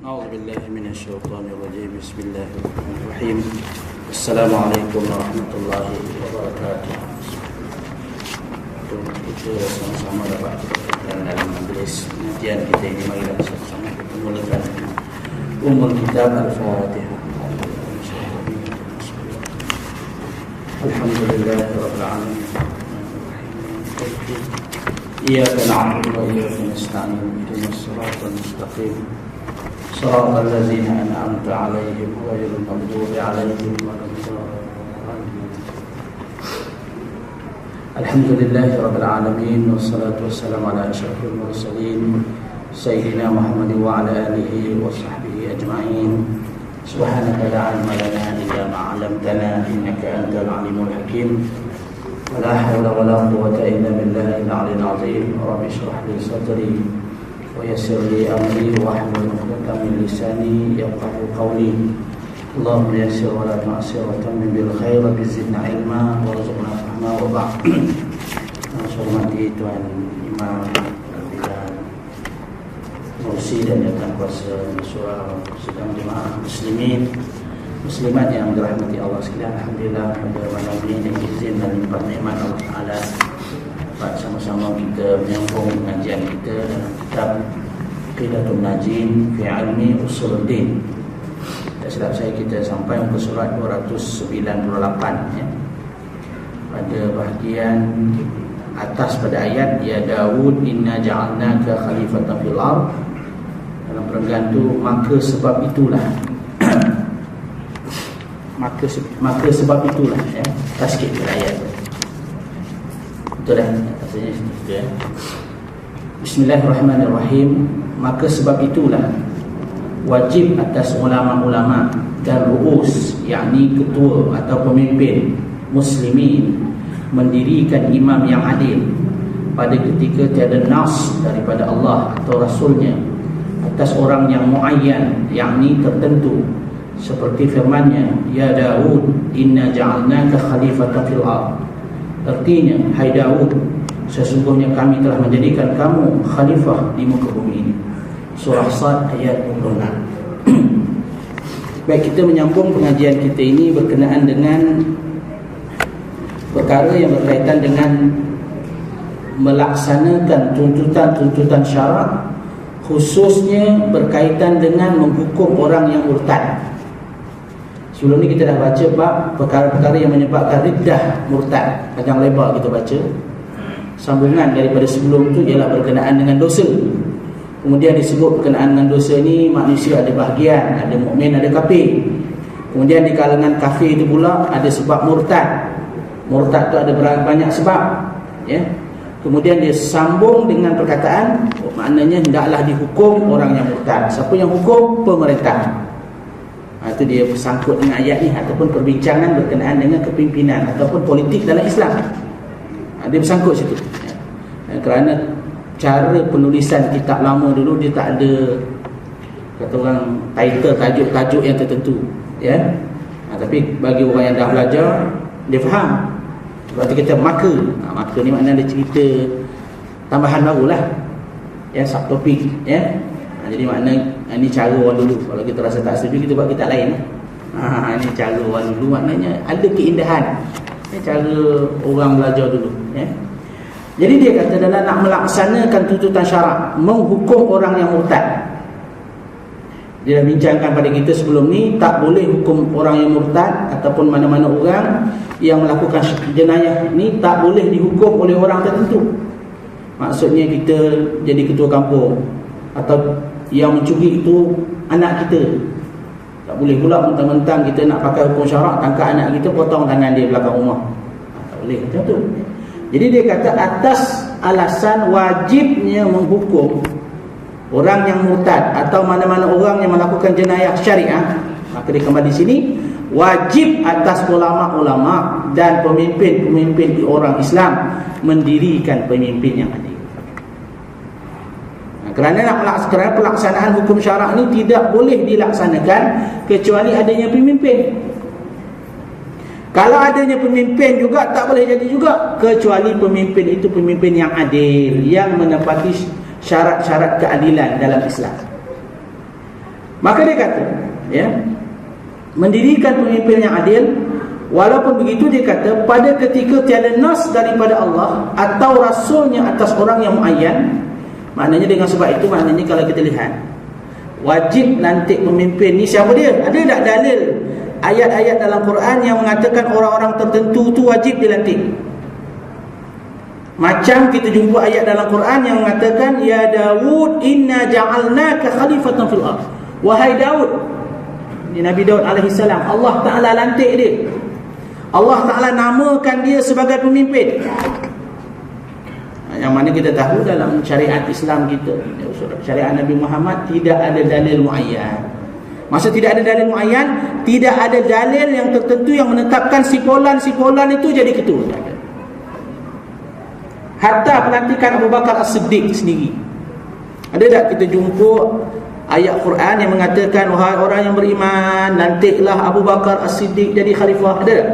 أعوذ بالله من الشيطان الرجيم. بسم الله الرحمن الرحيم. السلام عليكم ورحمة الله وبركاته. Kita sama-sama dapat dalam majlis pengajian kita ini, marilah sama-sama kita mulakan Ummul Kitab Al-Fatihah. Alhamdulillahirabbil alamin. Iyyaka na'budu wa iyyaka nasta'in. Ihdinas siratal mustaqim. صراط الذين أنعمت عليهم غير المغضوب عليهم ولا الضالين. الحمد لله رب العالمين، والصلاة والسلام على أشرف المرسلين سيدنا محمد وعلى آله وصحبه أجمعين. سبحانك لا علم لنا إلا ما علمتنا إنك أنت العليم الحكيم. ولا حول ولا قوة إلا بالله العلي العظيم. رب اشرح لي صدري ويسر لي أمري واحلل عقدة من لساني يفقهوا قولي. اللهم يسر ولا تعسر وتمم بالخير وزدنا علما وارزقنا فهما. وبعد. Hormati Tuan Imam Al-Bilal Mursi dan yang kuasa surau sedang jemaah muslimin muslimat yang dirahmati Allah sekalian. Alhamdulillah pada malam ini dengan izin dan limpah nikmat Allah Taala dapat sama-sama kita menyambung pengajian kita dalam kitab Qidatul Najin fi Ilmi Usuluddin. Tak silap saya kita sampai muka surat 298 ya. Pada bahagian atas pada ayat ya Daud inna ja'alnaka khalifatan fil ardh. Dalam perenggan tu maka sebab itulah maka sebab itulah ya. Taskid pada ayat tu. Betul dah rasanya itu ya. Bismillahirrahmanirrahim. Maka sebab itulah wajib atas ulama-ulama dan ru'us, yakni ketua atau pemimpin muslimin, mendirikan imam yang adil pada ketika tiada nas daripada Allah atau Rasulnya atas orang yang muayyan, yakni tertentu, seperti firman-Nya ya Daud inna ja'alnaka khalifatan fil ardh. Artinya, hai Daud, sesungguhnya kami telah menjadikan kamu khalifah di muka bumi ini. Surah Sad ayat 26. Baik, kita menyambung pengajian kita ini berkenaan dengan perkara yang berkaitan dengan melaksanakan tuntutan-tuntutan syarak, khususnya berkaitan dengan menghukum orang yang murtad. Sebelum ni kita dah baca bab perkara-perkara yang menyebabkan riddah murtad. Panjang lebar kita baca. Sambungan daripada sebelum tu ialah berkenaan dengan dosa. Kemudian disebut berkenaan dengan dosa ni manusia ada bahagian, ada mukmin, ada kafir. Kemudian di kalangan kafir itu pula ada sebab murtad. Murtad tu ada banyak sebab ya. Kemudian dia sambung dengan perkataan maknanya hendaklah dihukum orang yang murtad. Siapa yang hukum? Pemerintah. Itu dia bersangkut dengan ayat ni ataupun perbincangan berkenaan dengan kepimpinan ataupun politik dalam Islam. Dia bersangkut situ ya. Kerana cara penulisan kitab lama dulu dia tak ada kata orang title, tajuk-tajuk yang tertentu ya. Tapi bagi orang yang dah belajar dia faham. Sebab tu kita maka ni maknanya ada cerita tambahan barulah ya, subtopik ya. Jadi makna ini cara orang dulu. Kalau kita rasa tak setuju, kita buat kitab lain. Ini cara orang dulu, maknanya ada keindahan cara orang belajar dulu ya. Jadi dia kata dalam nak melaksanakan tuntutan syarak, menghukum orang yang murtad. Dia dah bincangkan pada kita sebelum ni, tak boleh hukum orang yang murtad ataupun mana-mana orang yang melakukan jenayah ni tak boleh dihukum oleh orang tertentu. Maksudnya kita jadi ketua kampung atau yang mencuri itu anak kita, tak boleh pula mentang-mentang kita nak pakai hukum syarak, tangkap anak kita, potong tangan dia belakang rumah. Tak boleh macam tu. Jadi dia kata atas alasan wajibnya menghukum orang yang murtad atau mana-mana orang yang melakukan jenayah syariah, maka dia kembali di sini wajib atas ulama-ulama dan pemimpin-pemimpin orang Islam mendirikan pemimpin yang adil. Kerana pelaksanaan hukum syarak ni tidak boleh dilaksanakan kecuali adanya pemimpin. Kalau adanya pemimpin juga tak boleh jadi juga kecuali pemimpin itu pemimpin yang adil, yang menepati syarat-syarat keadilan dalam Islam. Maka dia kata, ya, mendirikan pemimpin yang adil. Walaupun begitu dia kata, pada ketika tiada nas daripada Allah atau Rasulnya atas orang yang muayyan, maknanya dengan sebab itu, maknanya kalau kita lihat, wajib lantik pemimpin ni siapa dia? Ada tak dalil ayat-ayat dalam Quran yang mengatakan orang-orang tertentu tu wajib dilantik? Macam kita jumpa ayat dalam Quran yang mengatakan, ya Daud inna ja'alnaka khalifatan fil ardh. Wahai Daud, Nabi Daud alaihissalam, Allah Ta'ala lantik dia, Allah Ta'ala namakan dia sebagai pemimpin. Yang mana kita tahu dalam syariat Islam kita, syariat Nabi Muhammad, tidak ada dalil muayyan. Maksud tidak ada dalil muayyan, tidak ada dalil yang tertentu yang menetapkan si fulan itu jadi ketua. Hatta pelantikan Abu Bakar As-Siddiq sendiri, ada tak kita jumpa ayat Quran yang mengatakan, wahai orang yang beriman, lantiklah Abu Bakar As-Siddiq jadi khalifah? Ada tak?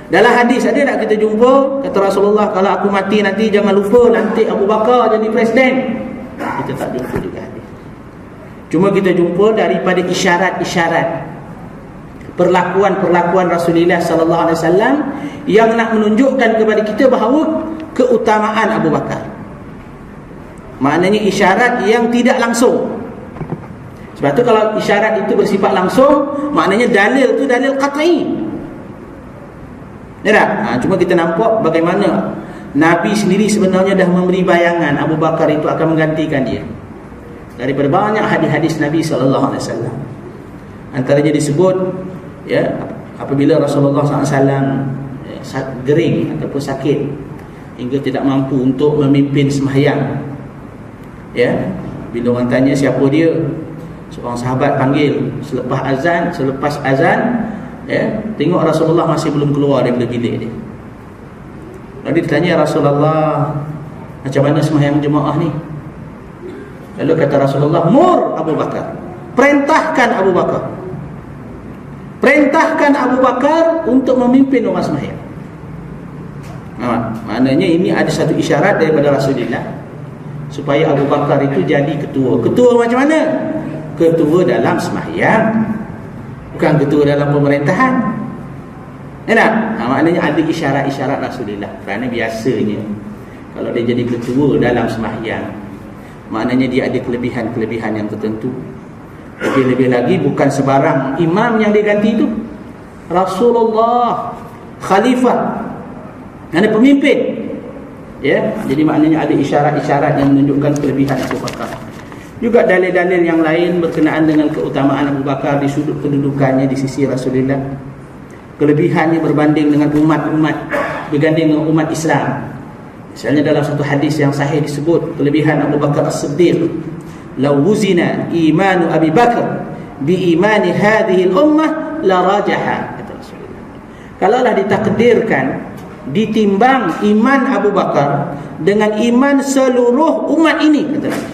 Dalam hadis ada tak kita jumpa kata Rasulullah, kalau aku mati nanti jangan lupa lantik Abu Bakar jadi presiden? Kita tak jumpa juga hadis. Cuma kita jumpa daripada isyarat-isyarat perlakuan Rasulullah sallallahu alaihi wasallam yang nak menunjukkan kepada kita bahawa keutamaan Abu Bakar. Maknanya isyarat yang tidak langsung. Sebab tu kalau isyarat itu bersifat langsung, maknanya dalil tu dalil qat'i. Ya tak? Cuma kita nampak bagaimana Nabi sendiri sebenarnya dah memberi bayangan Abu Bakar itu akan menggantikan dia. Daripada banyak hadis-hadis Nabi sallallahu alaihi wasallam, antaranya disebut, ya, apabila Rasulullah SAW gering ataupun sakit hingga tidak mampu untuk memimpin sembahyang, ya, bila orang tanya siapa dia, seorang sahabat panggil selepas azan, ya, tengok Rasulullah masih belum keluar daripada bilik dia. Lalu ditanya, Rasulullah, macam mana sembahyang jemaah ni? Lalu kata Rasulullah, mur Abu Bakar, perintahkan Abu Bakar untuk memimpin orang sembahyang. Maknanya ini ada satu isyarat daripada Rasulullah supaya Abu Bakar itu jadi ketua. Ketua macam mana? Ketua dalam sembahyang, bukan ketua dalam pemerintahan. Ya tak? Maknanya ada isyarat-isyarat Rasulullah. Kerana biasanya kalau dia jadi ketua dalam sembahyang, maknanya dia ada kelebihan-kelebihan yang tertentu. Lebih-lebih lagi bukan sebarang imam yang diganti itu. Rasulullah khalifah, ada pemimpin, ya. Jadi maknanya ada isyarat-isyarat yang menunjukkan kelebihan Abu Bakar. Juga dalil-dalil yang lain berkenaan dengan keutamaan Abu Bakar di sudut kedudukannya di sisi Rasulullah, kelebihannya berbanding dengan umat-umat, berbanding dengan umat Islam. Misalnya dalam satu hadis yang sahih disebut kelebihan Abu Bakar As-Siddiq, law wuzina imanu Abi Bakar bi imani hadhihi al-ummah la rajaha, kata Rasulullah. Kalaulah ditakdirkan, ditimbang iman Abu Bakar dengan iman seluruh umat ini, kata Nabi.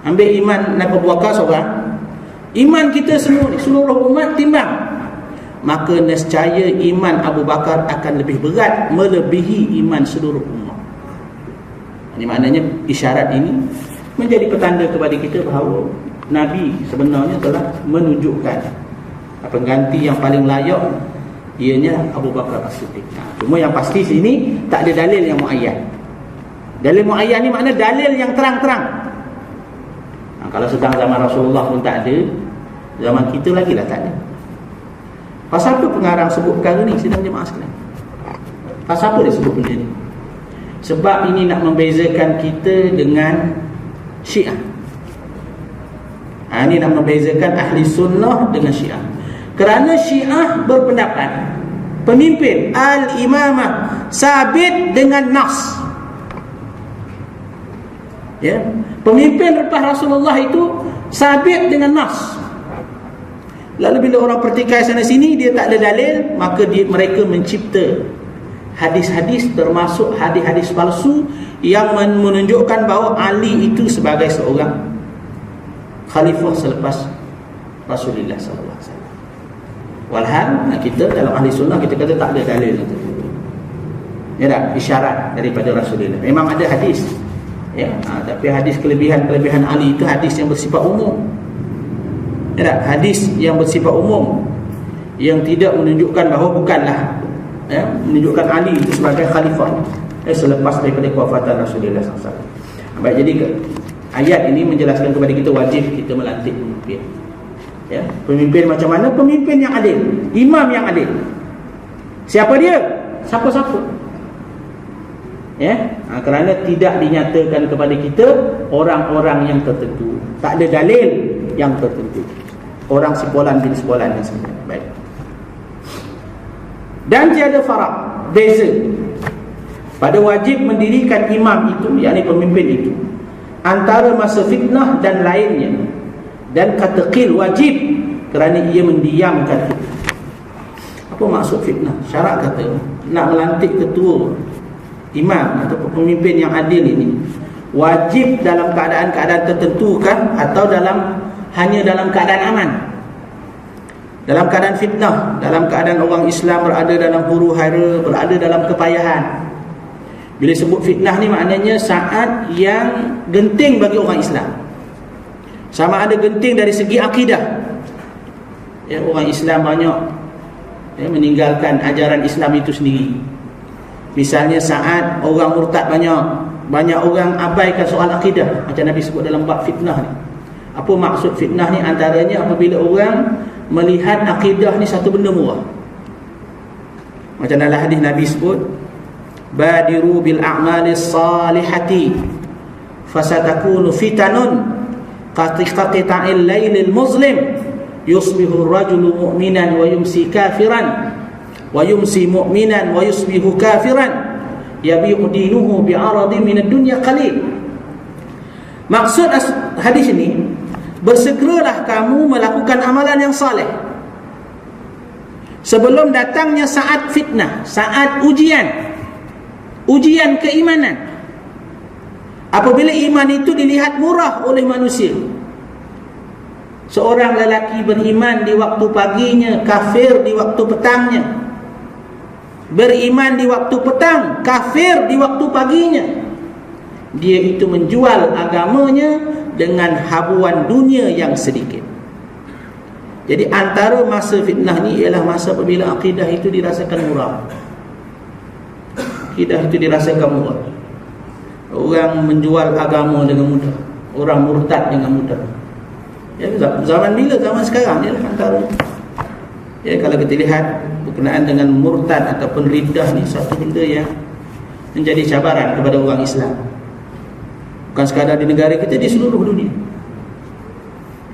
Ambil iman Nabi Abu Bakar seorang, iman kita semua ni, seluruh umat timbang, maka nescaya iman Abu Bakar akan lebih berat melebihi iman seluruh umat. Ini maknanya isyarat ini menjadi petanda kepada kita bahawa Nabi sebenarnya telah menunjukkan pengganti yang paling layak, ianya Abu Bakar As-Siddiq. Cuma yang pasti sini tak ada dalil yang muayyan. Dalil muayyan ni makna dalil yang terang-terang. Kalau sedang zaman Rasulullah pun tak ada, zaman kita lagi lah tak ada. Pasal apa pengarang sebut perkara ni sidang jemaah sekalian? Pasal apa dia sebut benda ni? Sebab ini nak membezakan kita dengan Syiah. Ini nak membezakan ahli sunnah dengan Syiah. Kerana Syiah berpendapat pemimpin al-imamah sabit dengan nas, ya, pemimpin lepas Rasulullah itu sabit dengan nas. Lalu bila orang pertikai sana sini, dia tak ada dalil, maka mereka mencipta hadis-hadis, termasuk hadis-hadis palsu yang menunjukkan bahawa Ali itu sebagai seorang khalifah selepas Rasulullah SAW. Walhal kita dalam ahli sunnah kita kata tak ada dalil itu. Ya tak? Isyarat daripada Rasulullah. Memang ada hadis Ya, tapi hadis kelebihan Ali itu hadis yang bersifat umum. Ya, hadis yang bersifat umum yang tidak menunjukkan bahawa bukanlah menunjukkan Ali itu sebagai khalifah selepas daripada kewafatan Rasulullah SAW. Baik, jadi ayat ini menjelaskan kepada kita wajib kita melantik pemimpin. Ya, pemimpin macam mana? Pemimpin yang adil, imam yang adil. Siapa dia? Siapa-siapa. Ya, kerana tidak dinyatakan kepada kita orang-orang yang tertentu. Tak ada dalil yang tertentu. Orang sepolan bin sepolan yang sebenarnya. Baik. Dan tiada farak, beza pada wajib mendirikan imam itu, yakni pemimpin itu, antara masa fitnah dan lainnya. Dan kata qil wajib kerana ia mendiamkan fitnah. Apa maksud fitnah? Syarak kata nak melantik ketua, imam atau pemimpin yang adil ini wajib dalam keadaan-keadaan tertentu kan, atau hanya dalam keadaan aman, dalam keadaan fitnah, dalam keadaan orang Islam berada dalam huru-hara, berada dalam kepayahan. Bila sebut fitnah ni maknanya saat yang genting bagi orang Islam, sama ada genting dari segi akidah. Ya, orang Islam banyak meninggalkan ajaran Islam itu sendiri. Misalnya saat orang murtad banyak orang abaikan soal akidah, macam Nabi sebut dalam bab fitnah ni. Apa maksud fitnah ni? Antaranya apabila orang melihat akidah ni satu benda murah. Macam dalam hadis Nabi sebut, badiru bil a'malis salihati fasatakunu fitanun qata'il lailil muslim yusbihu ar-rajulu mu'minan wa yumsi kafiran wa yumsi mu'minan wa yusbihu kafiran yabi'u dinuhu bi'aradin minad dunya qalil. Maksud hadis ini, bersegeralah kamu melakukan amalan yang saleh sebelum datangnya saat fitnah, saat ujian keimanan. Apabila iman itu dilihat murah oleh manusia, seorang lelaki beriman di waktu paginya, kafir di waktu petangnya, beriman di waktu petang, kafir di waktu paginya, dia itu menjual agamanya dengan habuan dunia yang sedikit. Jadi antara masa fitnah ni ialah masa apabila akidah itu dirasakan murah. Akidah itu dirasakan murah. Orang menjual agama dengan mudah, orang murtad dengan mudah. Ya, zaman bila? Zaman sekarang ni lah antara. Ya, kalau kita lihat berkenaan dengan murtad ataupun riddah ni, satu benda yang menjadi cabaran kepada orang Islam. Bukan sekadar di negara kita, di seluruh dunia.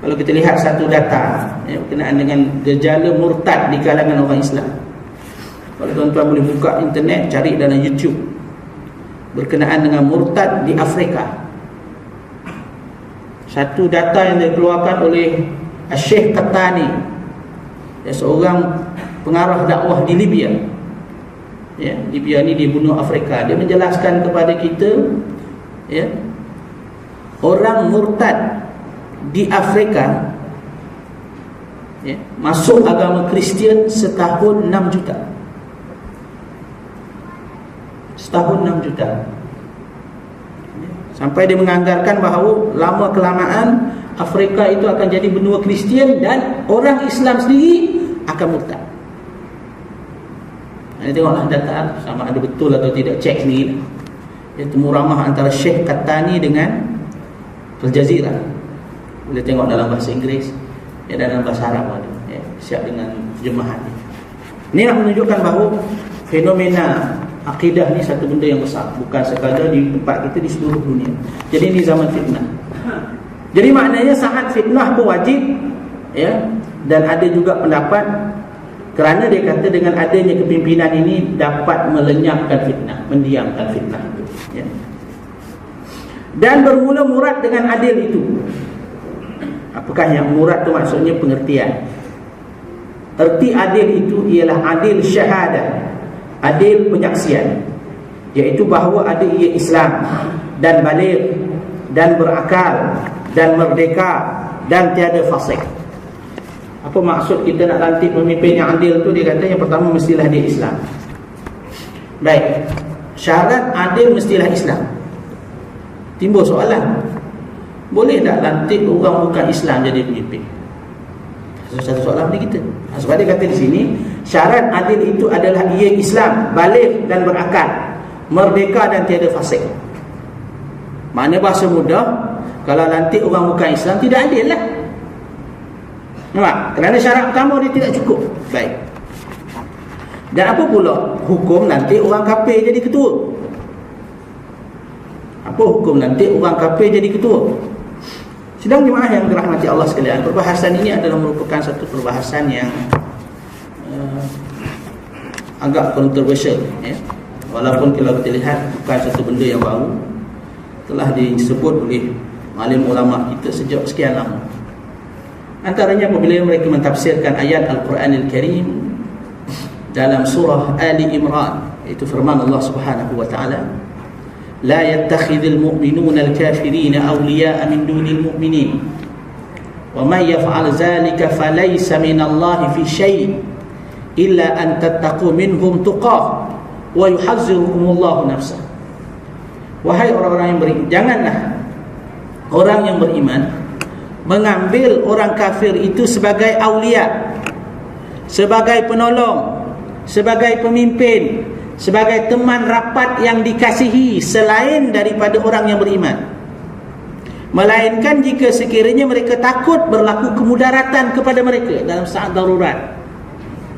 Kalau kita lihat satu data berkenaan dengan gejala murtad di kalangan orang Islam, kalau tuan-tuan boleh buka internet, cari dalam YouTube berkenaan dengan murtad di Afrika. Satu data yang dikeluarkan oleh Syekh Qahtani, seorang pengarah dakwah di Libya. Ya, Libya ni di benua Afrika. Dia menjelaskan kepada kita, ya, orang murtad di Afrika, ya, masuk agama Kristian setahun 6 juta. Setahun 6 juta. Sampai dia menganggarkan bahawa lama kelamaan Afrika itu akan jadi benua Kristian dan orang Islam sendiri akan murtad. Tengoklah data sama ada betul atau tidak, cek sendiri. Itu muramah antara Syekh Qahtani dengan Al Jazeera. Boleh tengok dalam bahasa Inggeris, ya, dan dalam bahasa Arab ada, ya, siap dengan terjemahan. Ini nak menunjukkan bahawa fenomena akidah ni satu benda yang besar, bukan sekadar di tempat kita, di seluruh dunia. Jadi ini zaman fitnah. Jadi maknanya saat fitnah pun wajib, ya. Dan ada juga pendapat kerana dia kata dengan adanya kepimpinan ini dapat melenyapkan fitnah, mendiamkan fitnah itu, ya. Dan bermula murad dengan adil itu. Apakah yang murad itu? Maksudnya pengertian. Erti adil itu ialah adil syahadah, adil penyaksian, iaitu bahawa ada ia Islam dan baligh dan berakal dan merdeka dan tiada fasik. Apa maksud kita nak lantik pemimpin yang adil tu? Dia kata yang pertama mestilah dia Islam. Baik, syarat adil mestilah Islam. Timbul soalan, boleh tak lantik orang bukan Islam jadi pemimpin? Satu soalan pada kita. Sebab dia kata di sini, syarat adil itu adalah ia Islam, baligh dan berakal, merdeka dan tiada fasik. Makna bahasa mudah, kalau lantik orang bukan Islam tidak adil lah. Nampak? Kerana syarat pertama dia tidak cukup. Baik. Dan apa pula hukum nanti orang kafir jadi ketua? Apa hukum nanti orang kafir jadi ketua? Sidang jemaah yang dirahmati Allah sekalian, perbahasan ini adalah merupakan satu perbahasan yang agak kontroversial, ya. Walaupun kalau kita lihat bukan satu benda yang baru, telah disebut oleh alim ulama kita sejak sekian lama. Antaranya apabila mereka mentafsirkan ayat Al-Quranil Karim dalam surah Ali Imran, iaitu firman Allah Subhanahu wa taala, la yattakhidhul mu'minuna al-kafirina awliya'a min dunil mu'minin wa may yaf'al dhalika falaysa minallahi fi syai' illa an tattaqu minhum tuqah wa yuhazzirukumullahu nafsah. Wahai orang-orang yang beriman, janganlah orang yang beriman mengambil orang kafir itu sebagai aulia, sebagai penolong, sebagai pemimpin, sebagai teman rapat yang dikasihi selain daripada orang yang beriman, melainkan jika sekiranya mereka takut berlaku kemudaratan kepada mereka dalam saat darurat,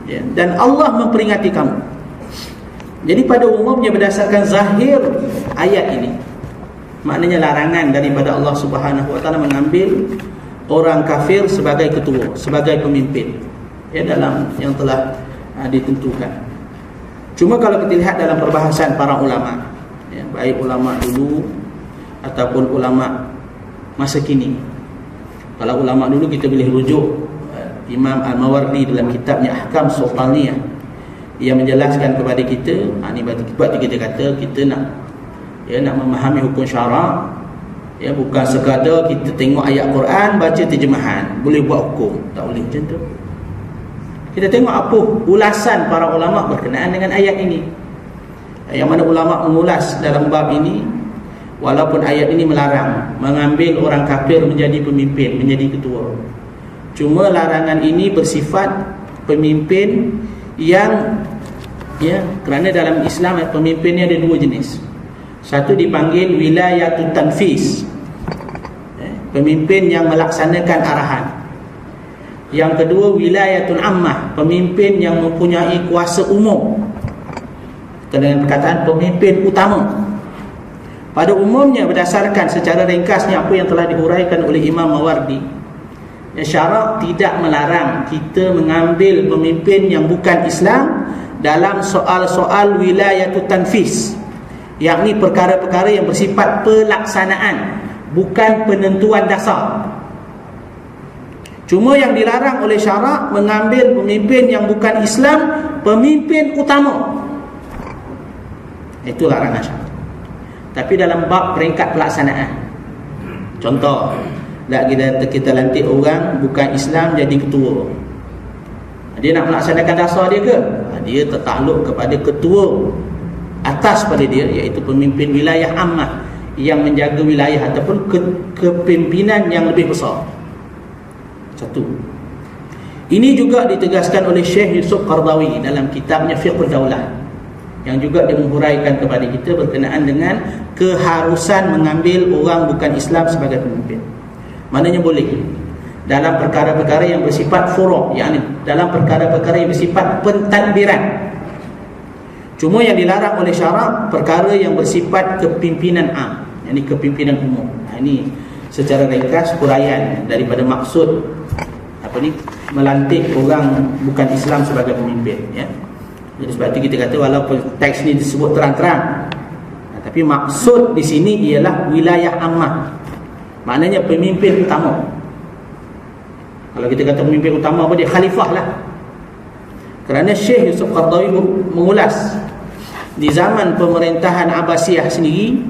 ya, dan Allah memperingati kamu. Jadi pada umumnya berdasarkan zahir ayat ini, maknanya larangan daripada Allah Subhanahu wa taala mengambil orang kafir sebagai ketua, sebagai pemimpin, ya, dalam yang telah ditentukan. Cuma kalau kita lihat dalam perbahasan para ulama, ya, baik ulama dulu ataupun ulama masa kini. Kalau ulama dulu kita boleh rujuk Imam Al-Mawardi dalam kitabnya Ahkam Sultaniyah, ia menjelaskan kepada kita, ini sebab kita kata kita nak memahami hukum syarak, ya, bukan sekadar kita tengok ayat Quran, baca terjemahan, boleh buat hukum. Tak boleh macam tu. Kita tengok apa ulasan para ulama berkenaan dengan ayat ini. Yang mana ulama mengulas dalam bab ini, walaupun ayat ini melarang mengambil orang kafir menjadi pemimpin, menjadi ketua, cuma larangan ini bersifat pemimpin yang, ya, kerana dalam Islam pemimpin ni ada dua jenis. Satu dipanggil wilayatut tanfiz, pemimpin yang melaksanakan arahan. Yang kedua wilayatul ammah, pemimpin yang mempunyai kuasa umum, dengan perkataan pemimpin utama. Pada umumnya berdasarkan secara ringkasnya apa yang telah diuraikan oleh Imam Mawardi, syarak tidak melarang kita mengambil pemimpin yang bukan Islam dalam soal-soal wilayatut tanfiz, yakni perkara-perkara yang bersifat pelaksanaan, bukan penentuan dasar. Cuma yang dilarang oleh syarak mengambil pemimpin yang bukan Islam pemimpin utama. Itu larangan syarak. Tapi dalam bab peringkat pelaksanaan, contoh, tak kita lantik orang bukan Islam jadi ketua, dia nak melaksanakan dasar dia ke? Dia tertakluk kepada ketua atas pada dia, iaitu pemimpin wilayah ammah yang menjaga wilayah ataupun kepimpinan yang lebih besar. Satu. Ini juga ditegaskan oleh Syekh Yusuf Qardawi dalam kitabnya Fiqhul Daulah, yang juga dia menghuraikan kepada kita berkenaan dengan keharusan mengambil orang bukan Islam sebagai pemimpin. Maknanya boleh dalam perkara-perkara yang bersifat furu', yakni dalam perkara-perkara yang bersifat pentadbiran. Cuma yang dilarang oleh syarak perkara yang bersifat kepimpinan am, yakni kepimpinan umum. Ini secara ringkas huraian daripada maksud melantik orang bukan Islam sebagai pemimpin, ya. Jadi sebab itu kita kata walaupun teks ni disebut terang-terang, tapi maksud di sini ialah wilayah ammah, maknanya pemimpin utama. Kalau kita kata pemimpin utama apa dia? Khalifah lah. Kerana Syekh Yusuf Qardawi mengulas di zaman pemerintahan Abbasiyah sendiri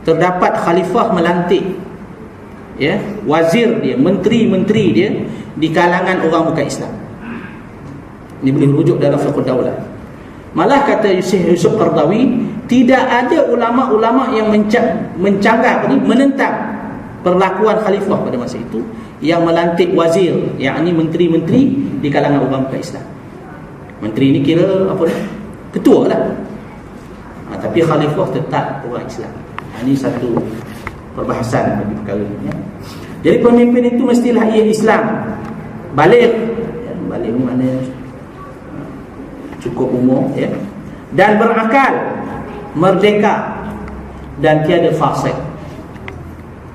terdapat khalifah melantik, ya, wazir dia, menteri-menteri dia di kalangan orang bukan Islam. Ini boleh rujuk dalam Fiqhul Daulah. Malah kata Syekh Yusuf Qardawi, tidak ada ulama-ulama yang mencanggah menentang perlakuan khalifah pada masa itu yang melantik wazir, yakni menteri-menteri di kalangan orang bukan Islam. Menteri ini kira apa ni? Ketua lah. Tapi khalifah tetap orang Islam. Ini satu perbahasan bagi perkara ini. Ya. Jadi pemimpin itu mestilah ia Islam, baligh. Baligh ni maknanya cukup umur, ya, dan berakal, merdeka, dan tiada fasik.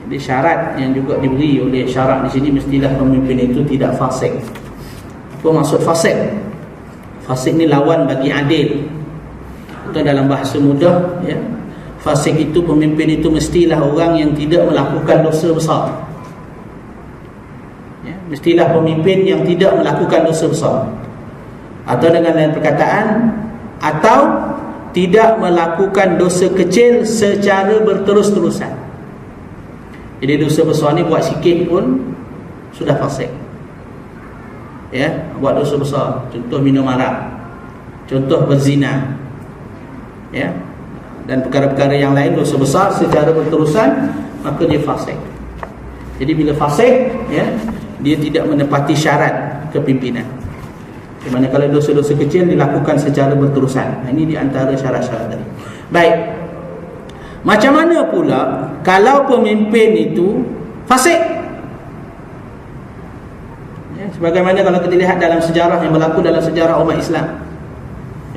Jadi syarat yang juga diberi oleh syarat di sini, mestilah pemimpin itu tidak fasik. Apa maksud fasik? Fasik ni lawan bagi adil. Atau dalam bahasa mudah, ya, fasik itu, pemimpin itu mestilah orang yang tidak melakukan dosa besar. Ya, mestilah pemimpin yang tidak melakukan dosa besar. Atau dengan lain perkataan, atau tidak melakukan dosa kecil secara berterus-terusan. Jadi dosa besar ni buat sikit pun sudah fasik. Ya, buat dosa besar, contoh minum arak, contoh berzina, ya, dan perkara-perkara yang lain, dosa besar secara berterusan, maka dia fasik. Jadi bila fasik, ya, dia tidak menepati syarat kepimpinan. Di mana kalau dosa-dosa kecil dilakukan secara berterusan. Ini di antara syarat-syarat tadi. Baik. Macam mana pula kalau pemimpin itu fasik? Ya, sebagaimana kalau kita lihat dalam sejarah yang berlaku dalam sejarah umat Islam.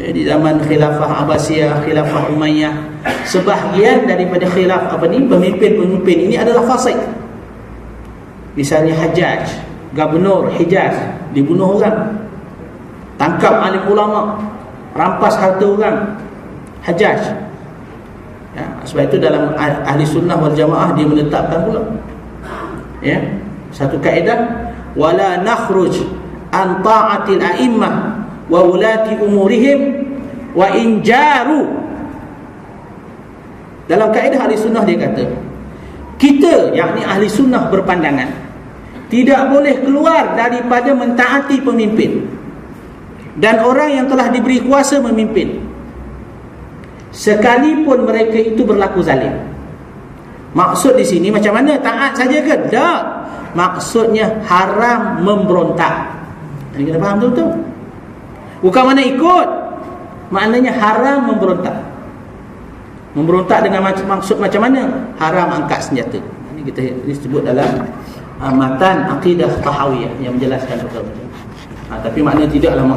Ya, di zaman Khilafah Abbasiyah, Khilafah Umayyah, sebahagian daripada pemimpin-pemimpin ini adalah fasik. Misalnya Hajjaj, gubernur Hijaz, dibunuh orang. Tangkap alim ulama, rampas harta orang. Hajjaj. Ya, sebab itu dalam ahli sunnah wal jamaah dia menetapkan pula, ya, satu kaedah, wala nakhruj an ta'atil a'immah wa ulati umurihim wa in jaru. Dalam kaedah ahli sunnah dia kata, kita, yakni ahli sunnah, berpandangan tidak boleh keluar daripada mentaati pemimpin dan orang yang telah diberi kuasa memimpin, sekalipun mereka itu berlaku zalim. Maksud di sini macam mana? Taat saja ke? Tak. Maksudnya haram memberontak. Ini kita faham betul-betul. Bukan mana ikut, maknanya haram memberontak. Memberontak dengan maksud macam mana? Haram angkat senjata. Ini kita disebut dalam matan akidah Tahawiyah yang menjelaskan betul-betul. Tapi maknanya tidaklah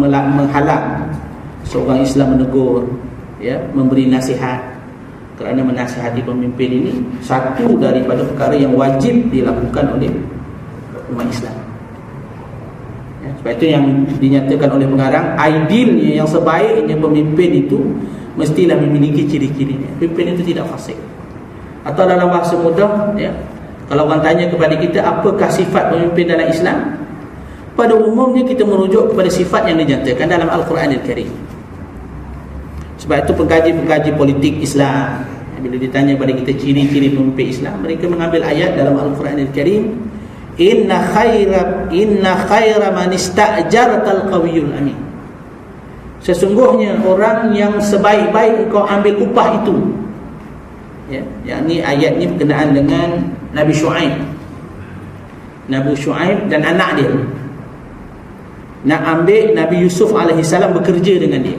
menghalang seorang Islam menegur, ya, memberi nasihat, kerana menasihati pemimpin ini satu daripada perkara yang wajib dilakukan oleh umat Islam. Ya, sebab itu yang dinyatakan oleh pengarang, idealnya, yang sebaiknya pemimpin itu mestilah memiliki ciri-cirinya. Pemimpin itu tidak fasik. Atau dalam bahasa mudah, ya, kalau orang tanya kepada kita apakah sifat pemimpin dalam Islam, pada umumnya kita merujuk kepada sifat yang dinyatakan dalam Al-Quran Al-Karim. Sebab itu pengkaji-pengkaji politik Islam, bila ditanya pada kita ciri-ciri pemimpin Islam, mereka mengambil ayat dalam Al-Quran Al-Karim, Inna khaira man ista'jartal qawiyul amin. Sesungguhnya orang yang sebaik-baik engkau ambil upah itu, ya, yakni ayat ini berkenaan dengan Nabi Shu'aib dan anak dia nak ambil Nabi Yusuf alaihissalam bekerja dengan dia.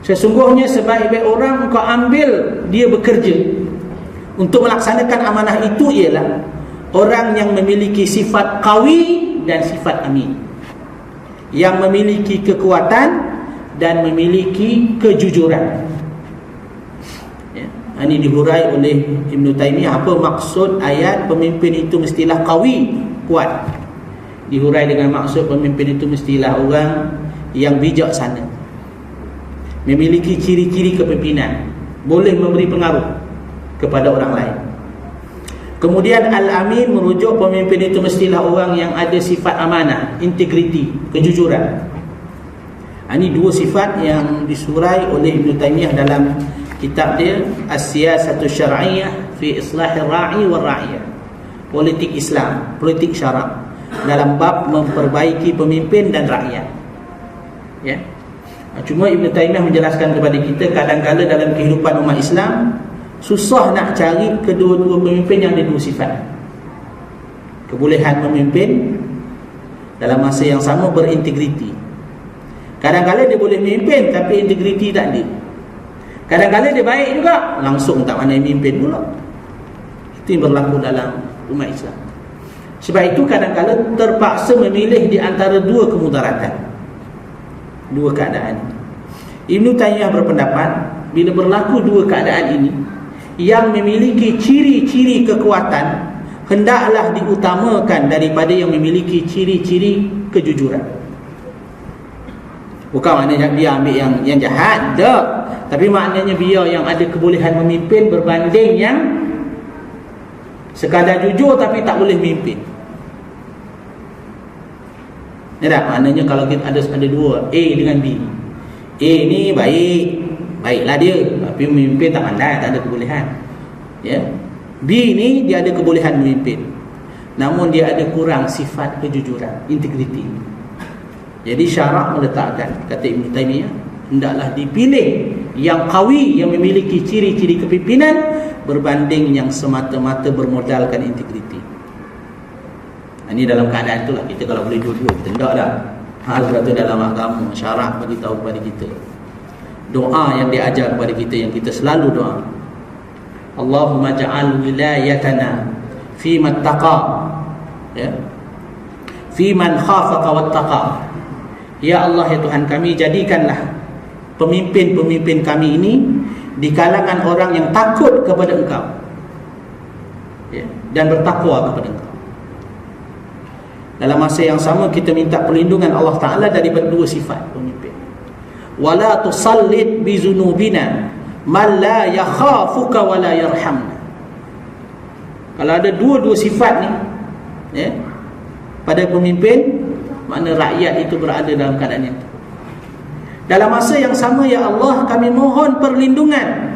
Sesungguhnya sebaik-baik orang kau ambil dia bekerja untuk melaksanakan amanah itu ialah orang yang memiliki sifat qawi dan sifat amin, yang memiliki kekuatan dan memiliki kejujuran. Ya, ini dihurai oleh Ibn Taymiyah apa maksud ayat pemimpin itu mestilah qawi, kuat. Dihurai dengan maksud pemimpin itu mestilah orang yang bijaksana, memiliki ciri-ciri kepimpinan, boleh memberi pengaruh kepada orang lain. Kemudian Al-Amin merujuk pemimpin itu mestilah orang yang ada sifat amanah, integriti, kejujuran. Ini dua sifat yang disurai oleh Ibn Taymiyah dalam kitab dia As-Siyasatus Syar'iyyah fi Islahir Ra'i wal Ra'iyah. Politik Islam, politik syarak dalam bab memperbaiki pemimpin dan rakyat. Ya. Cuma Ibn Taymiyah menjelaskan kepada kita, kadang-kadang dalam kehidupan umat Islam susah nak cari kedua-dua pemimpin yang ada dua sifat. Kebolehan memimpin, dalam masa yang sama berintegriti. Kadang-kadang dia boleh memimpin tapi integriti tak ada. Kadang-kadang dia baik juga, langsung tak pandai memimpin pula. Itu yang berlaku dalam umat Islam. Sebab itu kadang-kadang terpaksa memilih di antara dua kemudaratan, dua keadaan. Ibn Taymiyah berpendapat, bila berlaku dua keadaan ini yang memiliki ciri-ciri kekuatan, hendaklah diutamakan daripada yang memiliki ciri-ciri kejujuran. Bukan maknanya dia ambil yang jahat, tak. Tapi maknanya biar yang ada kebolehan memimpin berbanding yang sekadar jujur tapi tak boleh memimpin. Ya tak? Maknanya kalau kita ada dua, A dengan B. A ni baiklah dia, tapi memimpin tak pandai, tak ada kebolehan. Ya. B ni dia ada kebolehan memimpin, namun dia ada kurang sifat kejujuran, integriti. Jadi syarak meletakkan, kata Ibn Taymiyah, hendaklah dipilih yang qawi, yang memiliki ciri-ciri kepimpinan berbanding yang semata-mata bermodalkan integriti. Ini dalam keadaan itulah kita kalau boleh dua-dua, kita hendak dah. Sebab tu dalam agama syarak bagi tahu kepada kita, doa yang diajar kepada kita, yang kita selalu doa, Allahumma ja'al wilayatana fi man taqa, ya, fi man khafaka wattaqa. Ya Allah, ya Tuhan kami, jadikanlah pemimpin-pemimpin kami ini di kalangan orang yang takut kepada Engkau, ya, dan bertakwa kepada Engkau. Dalam masa yang sama kita minta perlindungan Allah Ta'ala daripada dua sifat pemimpin. Wala tusallit bizunubina man la yakhafuka wa la yarhamna. Kalau ada dua-dua sifat ni, ya, pada pemimpin, makna rakyat itu berada dalam keadaan yang teruk. Dalam masa yang sama, ya Allah, kami mohon perlindungan,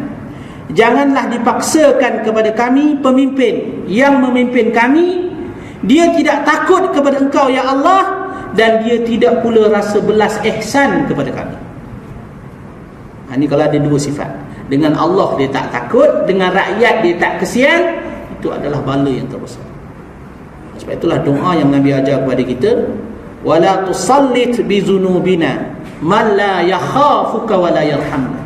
janganlah dipaksakan kepada kami pemimpin yang memimpin kami dia tidak takut kepada Engkau, ya Allah, dan dia tidak pula rasa belas ihsan kepada kami. Ini kalau ada dua sifat. Dengan Allah dia tak takut, dengan rakyat dia tak kesian, itu adalah bala yang terbesar. Sebab itulah doa yang Nabi ajar kepada kita, wala tusallit bizunubina man la yakhafuka wa la yarhamna.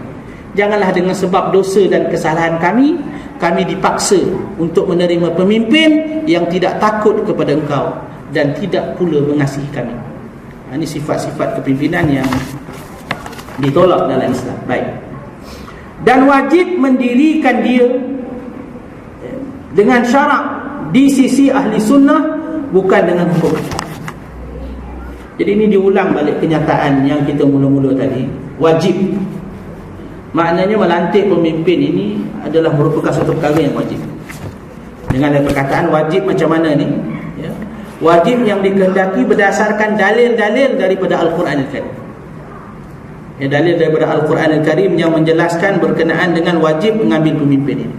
Janganlah dengan sebab dosa dan kesalahan kami dipaksa untuk menerima pemimpin yang tidak takut kepada Engkau dan tidak pula mengasihi kami. Ini sifat-sifat kepimpinan yang ditolak dalam Islam. Baik. Dan wajib mendirikan dia dengan syarak di sisi ahli sunnah, bukan dengan hukum. Jadi ini diulang balik kenyataan yang kita mula-mula tadi. Wajib, maknanya melantik pemimpin ini adalah merupakan satu perkara yang wajib. Dengan perkataan wajib macam mana ni, ya? Wajib yang dikehendaki berdasarkan dalil-dalil daripada Al-Quran Al-Karim, ya, dalil daripada Al-Quran Al-Karim yang menjelaskan berkenaan dengan wajib mengambil pemimpin ini.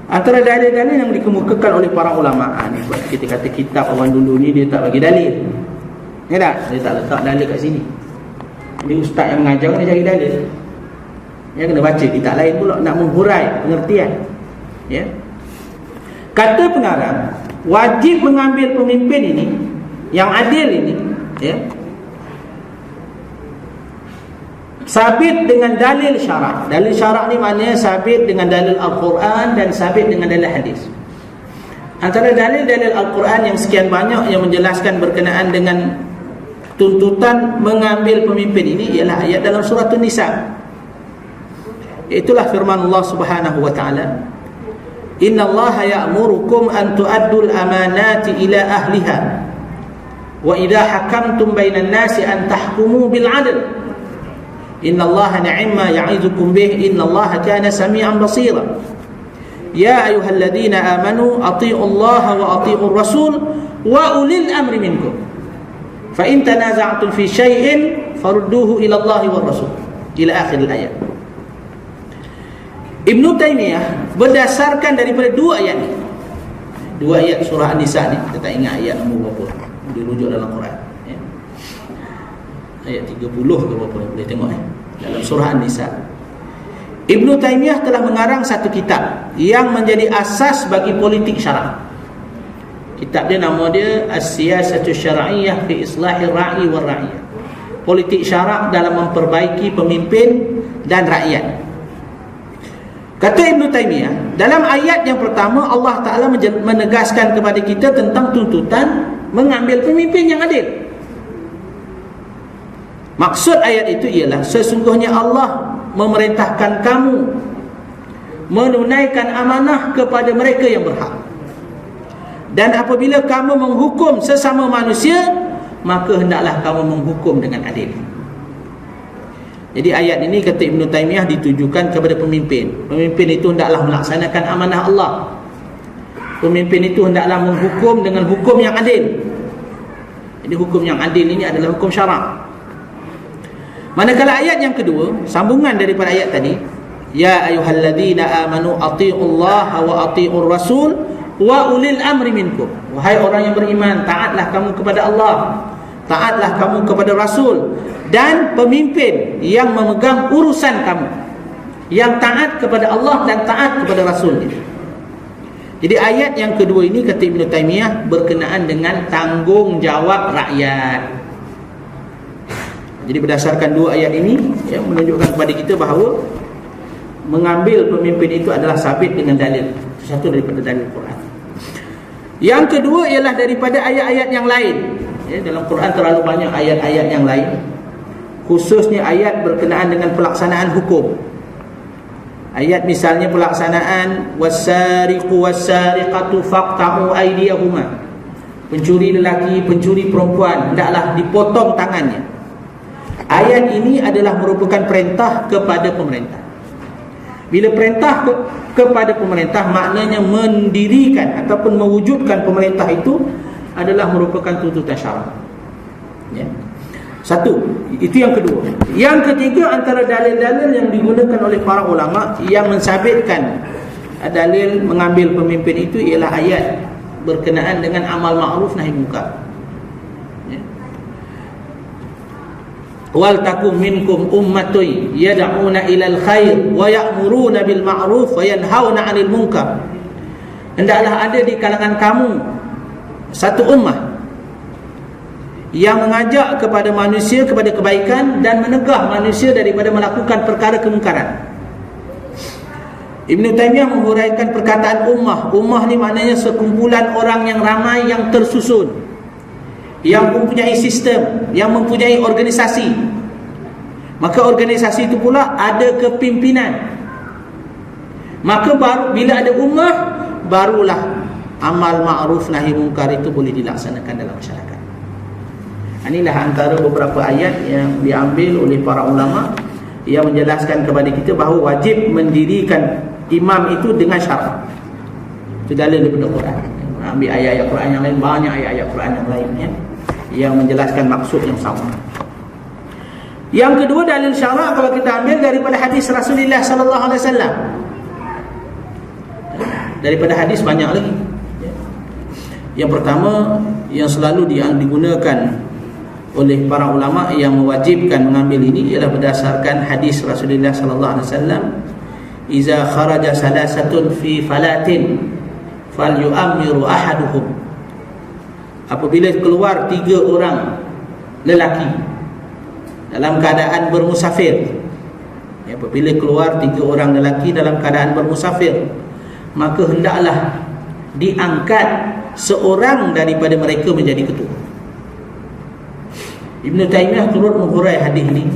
Antara dalil-dalil yang dikemukakan oleh para ulama ni, kita kata kitab orang dulu ni dia tak bagi dalil, ya tak? Dia tak letak dalil kat sini. Dia ustaz yang mengajar dia cari dalil, ya, kena baca kitab lain pula nak menghurai pengertian, ya. Kata pengarang, wajib mengambil pemimpin ini yang adil ini, ya, sabit dengan dalil syarak. Dalil syarak ni maknanya sabit dengan dalil Al-Quran dan sabit dengan dalil hadis. Antara dalil-dalil Al-Quran yang sekian banyak yang menjelaskan berkenaan dengan tuntutan mengambil pemimpin ini ialah ayat dalam surah An-Nisa. Itulah firman Allah Subhanahu wa taala, innallaha ya'murukum an tu'addul amanati ila ahliha wa idza hakamtum bainan nasi an tahkumu bil 'adl innallaha ni'ma ya'idukum bih innallaha kana sami'an basira ya ayyuhalladzina amanu athi'ullaha wa athi'ur rasul wa ulil amri minkum fa in tanaza'tum fi syai'in farudduhu ila Allahi war rasul ila akhir ayat. Ibn Taymiyah berdasarkan daripada dua ayat ni, dua ayat surah An-Nisa ni, kita tak ingat ayat nombor berapa, dirujuk dalam Quran, ya. ayat 30 ke berapa, boleh tengok dalam surah An-Nisa. Ibnu Taimiyah telah mengarang satu kitab yang menjadi asas bagi politik syarak. Kitab dia, nama dia As-Siyasatu Syar'iyyah fi Islahir Ra'i wal Ra'iyah, politik syarak dalam memperbaiki pemimpin dan rakyat. Kata Ibnu Taimiyah, dalam ayat yang pertama Allah Ta'ala menegaskan kepada kita tentang tuntutan mengambil pemimpin yang adil. Maksud ayat itu ialah sesungguhnya Allah memerintahkan kamu menunaikan amanah kepada mereka yang berhak. Dan apabila kamu menghukum sesama manusia, maka hendaklah kamu menghukum dengan adil. Jadi ayat ini, kata Ibnu Taimiyah, ditujukan kepada pemimpin. Pemimpin itu hendaklah melaksanakan amanah Allah. Pemimpin itu hendaklah menghukum dengan hukum yang adil. Jadi hukum yang adil ini adalah hukum syarak. Manakala ayat yang kedua, sambungan daripada ayat tadi, ya ayyuhalladzina amanu atti'ullaha wa atti'ur rasul wa ulil amri minkum. Wahai orang yang beriman, taatlah kamu kepada Allah, taatlah kamu kepada Rasul, dan pemimpin yang memegang urusan kamu, yang taat kepada Allah dan taat kepada Rasul. Jadi ayat yang kedua ini, kata Ibnu Taimiyah, berkenaan dengan tanggungjawab rakyat. Jadi berdasarkan dua ayat ini, menunjukkan kepada kita bahawa mengambil pemimpin itu adalah sabit dengan dalil. Satu daripada dalil Quran. Yang kedua ialah daripada ayat-ayat yang lain. Dalam Quran terlalu banyak ayat-ayat yang lain, khususnya ayat berkenaan dengan pelaksanaan hukum. Ayat misalnya pelaksanaan was-sariqu was-sariqatu faqta'u aydiyahuma. Pencuri lelaki, pencuri perempuan hendaklah dipotong tangannya. Ayat ini adalah merupakan perintah kepada pemerintah. Bila perintah kepada pemerintah, maknanya mendirikan ataupun mewujudkan pemerintah itu adalah merupakan tuntutan syarak. Satu, itu yang kedua. Yang ketiga, antara dalil-dalil yang digunakan oleh para ulama yang mensabitkan dalil mengambil pemimpin itu ialah ayat berkenaan dengan amal ma'ruf nahi munkar. Wal takum minkum ummatun yad'una ilal khair wa ya'muruna bil ma'ruf wa yanhauna 'anil munkar. Hendaklah ada di kalangan kamu satu ummah yang mengajak kepada manusia kepada kebaikan dan menegah manusia daripada melakukan perkara kemungkaran. Ibnu Taimiyah menghuraikan perkataan ummah. Ummah ni maknanya sekumpulan orang yang ramai, yang tersusun, yang mempunyai sistem, yang mempunyai organisasi. Maka organisasi itu pula ada kepimpinan. Maka baru bila ada ummah, barulah amal ma'ruf nahi munkar itu boleh dilaksanakan dalam masyarakat. Inilah antara beberapa ayat yang diambil oleh para ulama yang menjelaskan kepada kita bahawa wajib mendirikan imam itu dengan syarat. Itu dalil daripada Quran. Ambil ayat-ayat Quran yang lain, banyak ayat-ayat Quran yang lainnya yang menjelaskan maksud yang sama. Yang kedua, dalil syarak kalau kita ambil daripada hadis Rasulullah sallallahu alaihi wasallam. Daripada hadis banyak lagi. Yang pertama yang selalu digunakan oleh para ulama yang mewajibkan mengambil ini ialah berdasarkan hadis Rasulullah sallallahu alaihi wasallam, "Iza kharaja salasatun fi falatin falyu'ammiru ahaduhum." Apabila keluar 3 orang lelaki dalam keadaan bermusafir, apabila keluar 3 orang lelaki dalam keadaan bermusafir, maka hendaklah diangkat seorang daripada mereka menjadi ketua. Ibnu Taimiyah turut menghurai hadis ini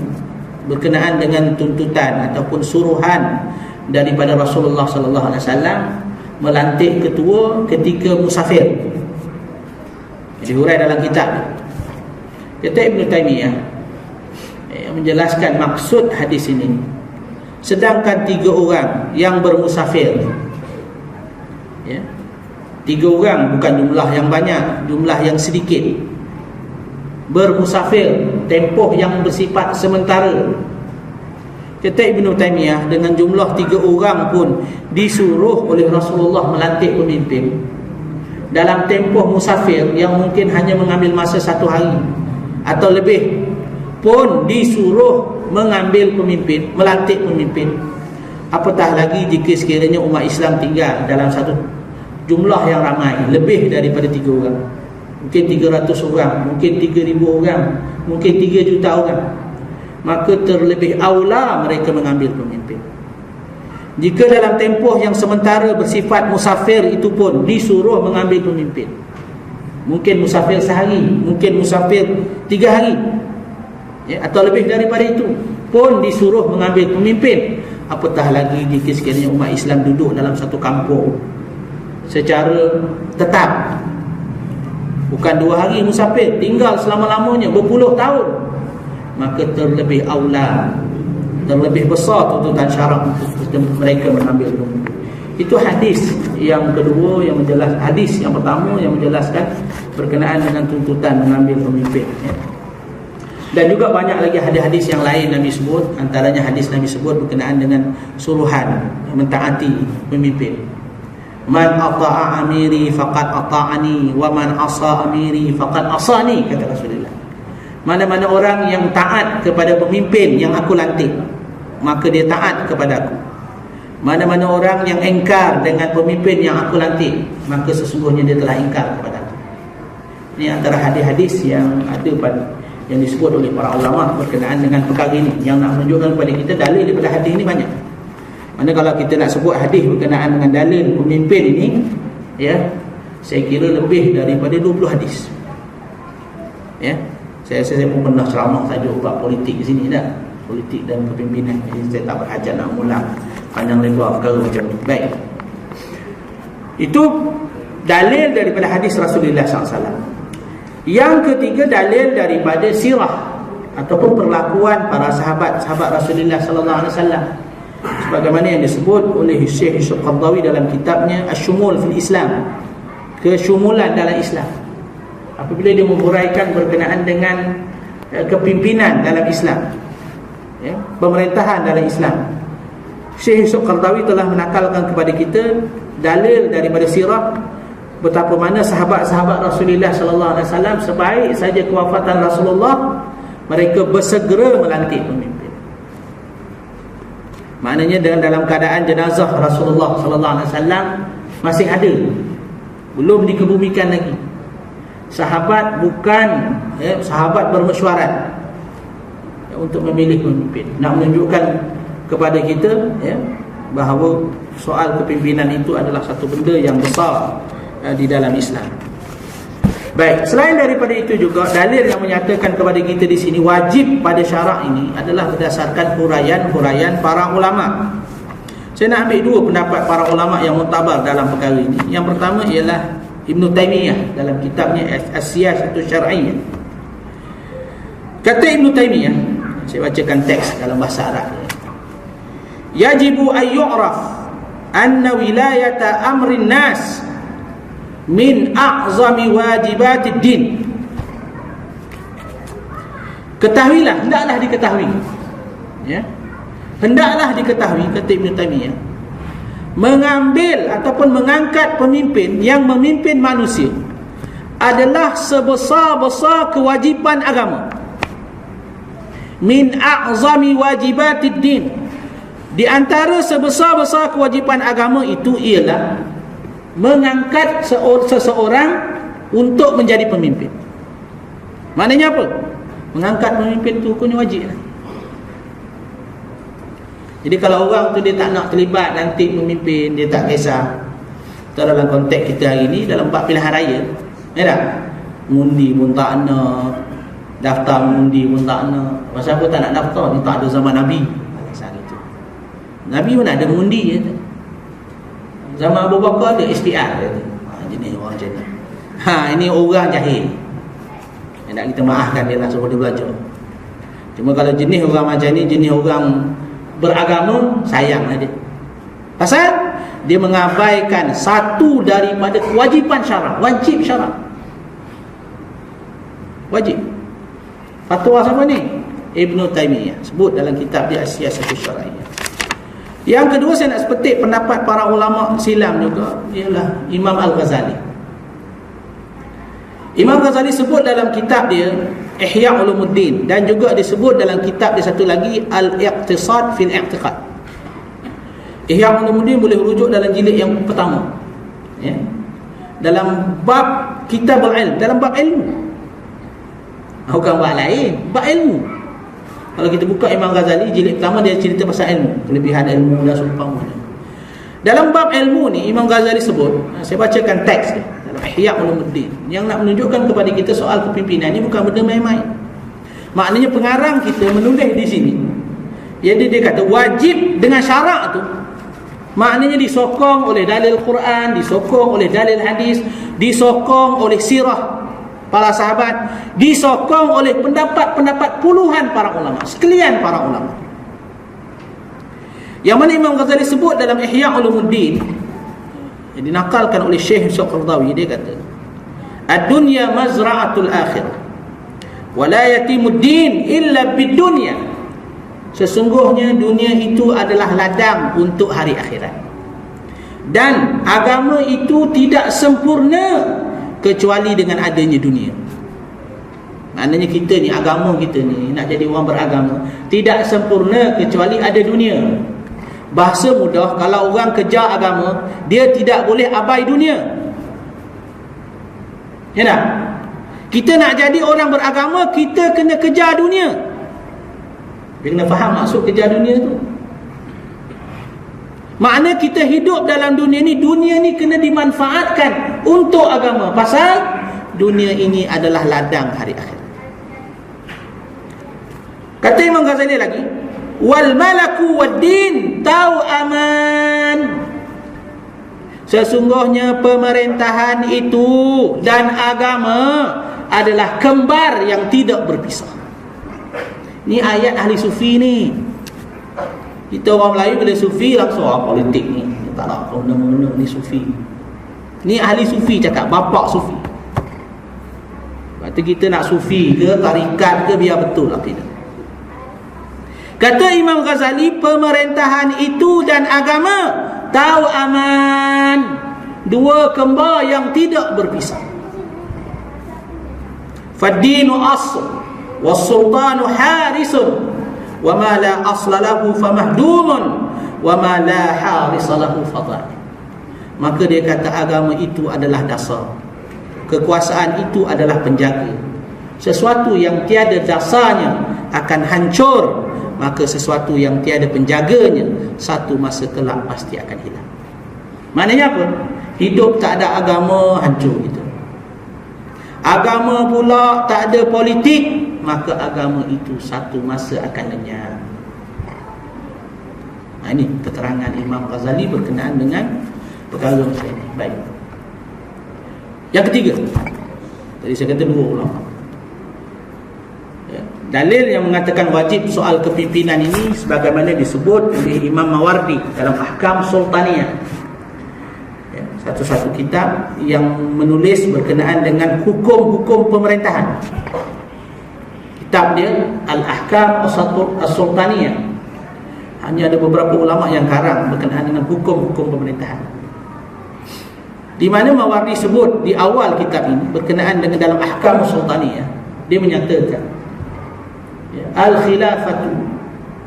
berkenaan dengan tuntutan ataupun suruhan daripada Rasulullah sallallahu alaihi wasallam melantik ketua ketika musafir. Dihurai dalam kitab. Kata Ibnu Taimiyah menjelaskan maksud hadis ini. Sedangkan 3 orang yang bermusafir, 3 orang bukan jumlah yang banyak, jumlah yang sedikit, bermusafir tempoh yang bersifat sementara. Kata Ibnu Taimiyah, dengan jumlah 3 orang pun disuruh oleh Rasulullah melantik pemimpin dalam tempoh musafir yang mungkin hanya mengambil masa 1 hari atau lebih, pun disuruh mengambil pemimpin, melantik pemimpin. Apatah lagi jika sekiranya umat Islam tinggal dalam satu jumlah yang ramai, lebih daripada 3 orang, mungkin 300 orang, mungkin 3,000 orang, mungkin 3 juta orang, maka terlebih aula mereka mengambil pemimpin. Jika dalam tempoh yang sementara bersifat musafir itu pun disuruh mengambil pemimpin, mungkin musafir sehari, mungkin musafir 3 hari, atau lebih daripada itu, pun disuruh mengambil pemimpin. Apatah lagi jika sekiranya umat Islam duduk dalam satu kampung secara tetap, bukan 2 hari musafir, tinggal selama-lamanya berpuluh tahun, maka terlebih aula, terlebih besar tuntutan syarak untuk mereka mengambil pemimpin. Itu hadis yang kedua yang menjelaskan. Hadis yang pertama yang menjelaskan berkenaan dengan tuntutan mengambil pemimpin, Dan juga banyak lagi hadis-hadis yang lain Nabi sebut. Antaranya hadis Nabi sebut berkenaan dengan suruhan mentaati pemimpin. Man ata'a amiri faqad ata'ani wa man asa amiri faqad asani, kata Rasulullah. Mana-mana orang yang taat kepada pemimpin yang aku lantik, maka dia taat kepada aku. Mana-mana orang yang engkar dengan pemimpin yang aku lantik, maka sesungguhnya dia telah engkar kepada aku. Ini antara hadis-hadis yang ada pada yang disebut oleh para ulama berkenaan dengan perkara ini, yang nak menunjukkan kepada kita dalil daripada hadis ini banyak. Mana kalau kita nak sebut hadis berkenaan dengan dalil pemimpin ini, saya kira lebih daripada 20 hadis. Saya pun pernah ceramah saja bab politik di sini dah, politik dan kepimpinan. Jadi saya tak berhajat nak ulang panjang lebar perkara macam ni. Baik, itu dalil daripada hadis Rasulullah SAW. Yang ketiga, dalil daripada sirah ataupun perlakuan para sahabat-sahabat Rasulullah sallallahu alaihi wasallam, sebagaimana yang disebut oleh Syekh Yusuf Qaradawi dalam kitabnya Asy-Syumul fil Islam, kesyumulan dalam Islam. Apabila dia menguraikan berkenaan dengan kepimpinan dalam Islam, pemerintahan dalam Islam, Syekh Yusuf Qaradawi telah menakalkan kepada kita dalil daripada sirah betapa mana sahabat-sahabat Rasulullah sallallahu alaihi wasallam sebaik saja kewafatan Rasulullah, mereka bersegera melantik pemimpin. Maknanya dalam keadaan jenazah Rasulullah sallallahu alaihi wasallam masih ada, belum dikebumikan lagi, sahabat sahabat bermesyuarat untuk memilih pemimpin. Nak menunjukkan kepada kita bahawa soal kepimpinan itu adalah satu benda yang besar di dalam Islam. Baik, selain daripada itu juga dalil yang menyatakan kepada kita di sini wajib pada syarak ini adalah berdasarkan huraian-huraian para ulama. Saya nak ambil 2 pendapat para ulama yang muktabar dalam perkara ini. Yang pertama ialah Ibn Taymiyah dalam kitabnya As-Siyasatu Syar'iyyah. Kata Ibn Taymiyah, saya bacakan teks dalam bahasa Arab. Yajibu an yu'raf anna wilayata amrin nas min a'zami wajibatid din. Ketahuilah, hendaklah diketahui, hendaklah diketahui, kata Ibn Taymiyah, mengambil ataupun mengangkat pemimpin yang memimpin manusia adalah sebesar-besar kewajipan agama. Min a'zami wajibatid din, di antara sebesar-besar kewajipan agama itu ialah mengangkat seseorang untuk menjadi pemimpin. Maknanya apa? Mengangkat pemimpin itu hukumnya wajib. Jadi kalau orang tu dia tak nak terlibat nanti pemimpin, dia tak kisah. Kita dalam konteks kita hari ni, dalam 4 pilihan raya, tak? Mundi pun tak nak, daftar mundi pun tak nak. Pasal apa tak nak daftar? Dia tak ada zaman Nabi. Nabi pun ada mengundi je. Zaman Abu Bakar ada SPR dia. Jenis orang macam ni. Ini orang jahil. Nak kita maafkan dia lah, suruh dia belajar. Cuma kalau jenis orang macam ni, jenis orang beragama, sayanglah dia. Pasal dia mengabaikan satu daripada kewajipan syarak, wajib syarak. Wajib. Fatwa siapa ni? Ibn Taymiyah sebut dalam kitab dia As-Siyasatu Syar'iyyah. Yang kedua, saya nak sepetik pendapat para ulama silam juga, ialah Imam Al-Ghazali. Imam Ghazali sebut dalam kitab dia Ihya Ulumuddin, dan juga disebut dalam kitab dia satu lagi Al-Iqtisad fil I'tiqad. Ihya Ulumuddin boleh rujuk dalam jilid yang pertama, ya, dalam bab kitab al-ilm, dalam bab ilmu, bukan bab lain, bab ilmu. Kalau kita buka Imam Ghazali jilid pertama, dia cerita pasal ilmu, kelebihan ilmu dan seumpamanya. Dalam bab ilmu ni Imam Ghazali sebut, saya bacakan teks dia dalam Ihya Ulumuddin, yang nak menunjukkan kepada kita soal kepimpinan ni bukan benda main-main. Maknanya pengarang kita menulis di sini, jadi dia kata wajib dengan syarak tu, maknanya disokong oleh dalil Quran, disokong oleh dalil hadis, disokong oleh sirah para sahabat, disokong oleh pendapat-pendapat puluhan para ulama, sekalian para ulama. Yang mana Imam Ghazali sebut dalam Ihya Ulumuddin, yang dinakalkan oleh Syekh Qaradawi, dia kata ad-dunya mazra'atul akhirah wa la yatimud din illa bid-dunya. Sesungguhnya dunia itu adalah ladang untuk hari akhirat, dan agama itu tidak sempurna kecuali dengan adanya dunia. Maknanya kita ni, agama kita ni, nak jadi orang beragama, tidak sempurna kecuali ada dunia. Bahasa mudah, kalau orang kejar agama, dia tidak boleh abai dunia. Ya tak? Kita nak jadi orang beragama, kita kena kejar dunia. Dia kena faham maksud kejar dunia tu. Makna kita hidup dalam dunia ni kena dimanfaatkan untuk agama, pasal dunia ini adalah ladang hari akhir. Kata Imam Ghazali lagi, wal malaku wad din tau aman. Sesungguhnya pemerintahan itu dan agama adalah kembar yang tidak berpisah. Ni ayat ahli sufi ni. Kita orang Melayu bila sufi langsung politik ni, tak nak guna-guna ni sufi. Ni ahli sufi cakap, bapak sufi. Kata kita nak sufi ke tarikat ke, biar betul akidah. Kata Imam Ghazali, pemerintahan itu dan agama tahu aman, dua kembar yang tidak berpisah. Fad-dinu asl was-sultanu harisun wa ma la asla lahu famahdumun wa ma la harisa lahu fadal. Maka dia kata agama itu adalah dasar, kekuasaan itu adalah penjaga. Sesuatu yang tiada dasarnya akan hancur, maka sesuatu yang tiada penjaganya satu masa kelak pasti akan hilang. Maknanya apa? Hidup tak ada agama, hancur gitu. Agama pula tak ada politik, maka agama itu satu masa akan lenyap. Nah, ini keterangan Imam Ghazali berkenaan dengan perkara ini. Baik. Yang ketiga, tadi saya kata dua ulama. Dalil yang mengatakan wajib soal kepimpinan ini sebagaimana disebut oleh Imam Mawardi dalam Ahkam Sultaniyah, ya, satu-satu kitab yang menulis berkenaan dengan hukum-hukum pemerintahan. Kitab dia Al-Ahkam As-Sultaniyah. Hanya ada beberapa ulama yang karang berkenaan dengan hukum-hukum pemerintahan, di mana Mawardi sebut di awal kitab ini berkenaan dengan dalam Ahkam Sultaniyah, dia menyatakan al-khilafatu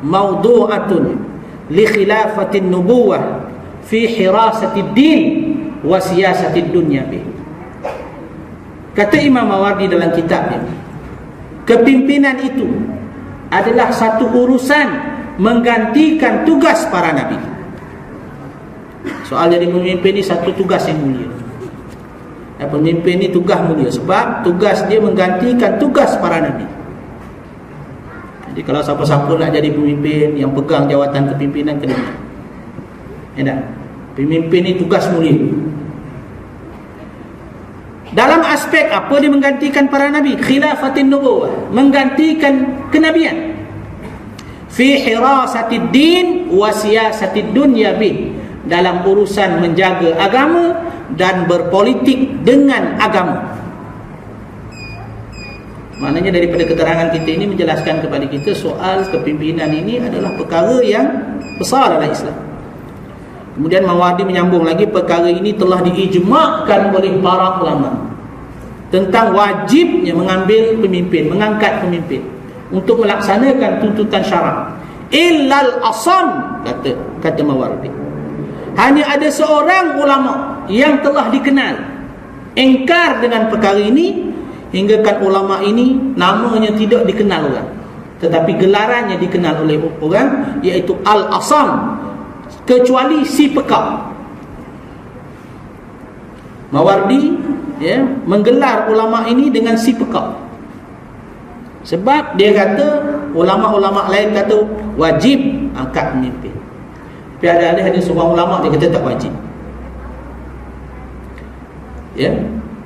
mawdu'atun li khilafatin nubuwah fi hirasatid din wa siyasatid dunya bih. Kata Imam Mawardi dalam kitabnya, kepimpinan itu adalah satu urusan menggantikan tugas para nabi. Soal jadi pemimpin ni satu tugas yang mulia. Dan pemimpin ni tugas mulia sebab tugas dia menggantikan tugas para nabi. Jadi kalau siapa-siapa nak jadi pemimpin yang pegang jawatan kepimpinan, kena. Ya tak? Pemimpin ni tugas mulia. Dalam aspek apa dia menggantikan para nabi? Khilafatin nubuwah, menggantikan kenabian. Fi hirasatid din wa siyasatid dunya bih, dalam urusan menjaga agama dan berpolitik dengan agama. Maknanya daripada keterangan kita ini menjelaskan kepada kita soal kepimpinan ini adalah perkara yang besar dalam Islam. Kemudian Mawardi menyambung lagi, perkara ini telah diijma'kan oleh para ulama tentang wajibnya mengambil pemimpin, mengangkat pemimpin untuk melaksanakan tuntutan syarak. Illal asam, kata Mawardi, hanya ada seorang ulama yang telah dikenal engkar dengan perkara ini, hingga kan ulama ini namanya tidak dikenal orang, tetapi gelarannya dikenal oleh orang, iaitu Al-Asam, kecuali si pekak. Mawardi menggelar ulama ini dengan si pekak, sebab dia kata ulama-ulama lain kata wajib angkat pemimpin, tapi ada seorang ulama dia kata tak wajib.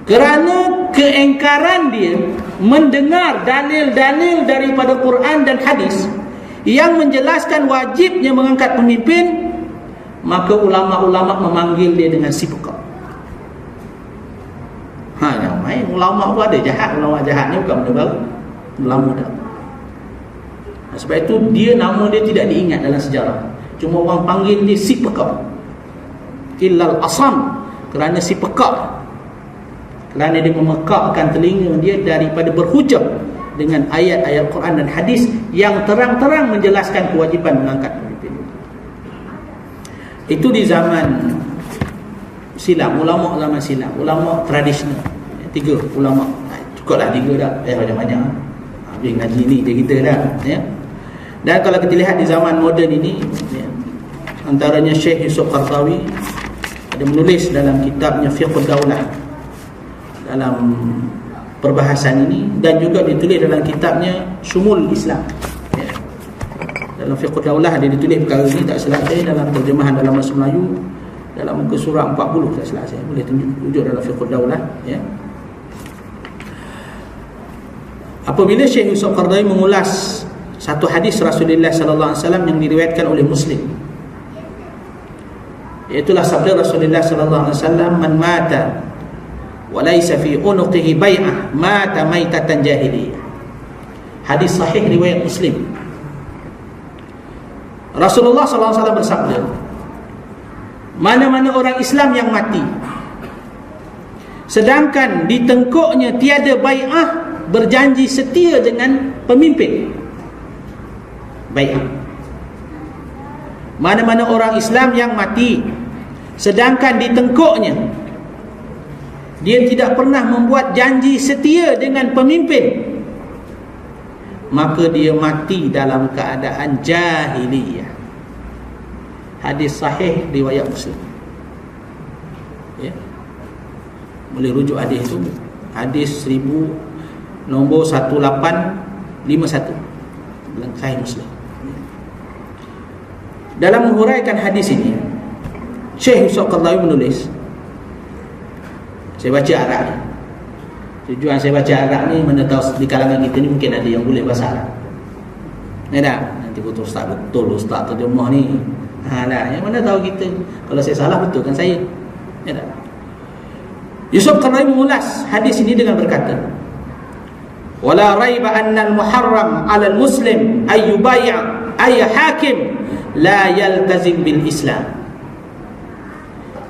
Kerana keengkaran dia mendengar dalil-dalil daripada Quran dan hadis yang menjelaskan wajibnya mengangkat pemimpin, maka ulama-ulama memanggil dia dengan si pekak. Yang main ulama pun ada jahat. Ulama jahat ni bukan benda baru, ulama dah. Sebab itu nama dia tidak diingat dalam sejarah, cuma orang panggil dia si pekak. Illal asam, kerana si pekak, kerana dia memekakkan telinga dia daripada berhujah dengan ayat-ayat Quran dan hadis yang terang-terang menjelaskan kewajiban mengangkat pemimpin. Itu di zaman silam, ulama zaman silam, ulama tradisional. 3 ulama, cukuplah 3 dah, banyak-banyak. Habis ngaji ni kita dah, Dan kalau kita lihat di zaman moden ini, antaranya Syekh Yusuf Qaradawi ada menulis dalam kitabnya Fiqhud Daulah dalam perbahasan ini, dan juga ditulis dalam kitabnya Syumul Islam. Dalam Fiqhud Daulah dia ditulis perkara ini, tak silap saya, dalam terjemahan dalam bahasa Melayu dalam muka surah 40, tak silap saya, boleh tunjuk dalam Fiqhud Daulah. Apabila Syekh Yusuf Qaradawi mengulas satu hadis Rasulullah sallallahu alaihi wasallam yang diriwayatkan oleh Muslim, iaitulah sabda Rasulullah sallallahu alaihi wasallam, man mata wa laysa fi unuqihi bai'ah mata maitatan jahiliyah. Hadis sahih riwayat Muslim. Rasulullah sallallahu alaihi wasallam bersabda, mana-mana orang Islam yang mati sedangkan di tengkuknya tiada bai'ah, berjanji setia dengan pemimpin, bai'ah. Mana-mana orang Islam yang mati sedangkan di tengkuknya dia tidak pernah membuat janji setia dengan pemimpin, maka dia mati dalam keadaan jahiliyah. Hadis sahih riwayat Muslim. Boleh rujuk hadis itu, hadis nombor 1851 dalam Sahih Muslim. Dalam menghuraikan hadis ini, Syekh Yusuf Qaradawi menulis, saya baca Arab ni. Tujuan saya baca Arab ni, mana tahu di kalangan kita ni mungkin ada yang boleh bahasa Arab. Nanti kata ustaz, betul ustaz terjemah ni. Yang mana tahu kita, kalau saya salah betul kan saya. Yusuf Qaradawi mengulas hadis ini dengan berkata, wala raiba anna al-muharram 'ala al-muslim ay yubai' ay hakim la yaltazim bil Islam.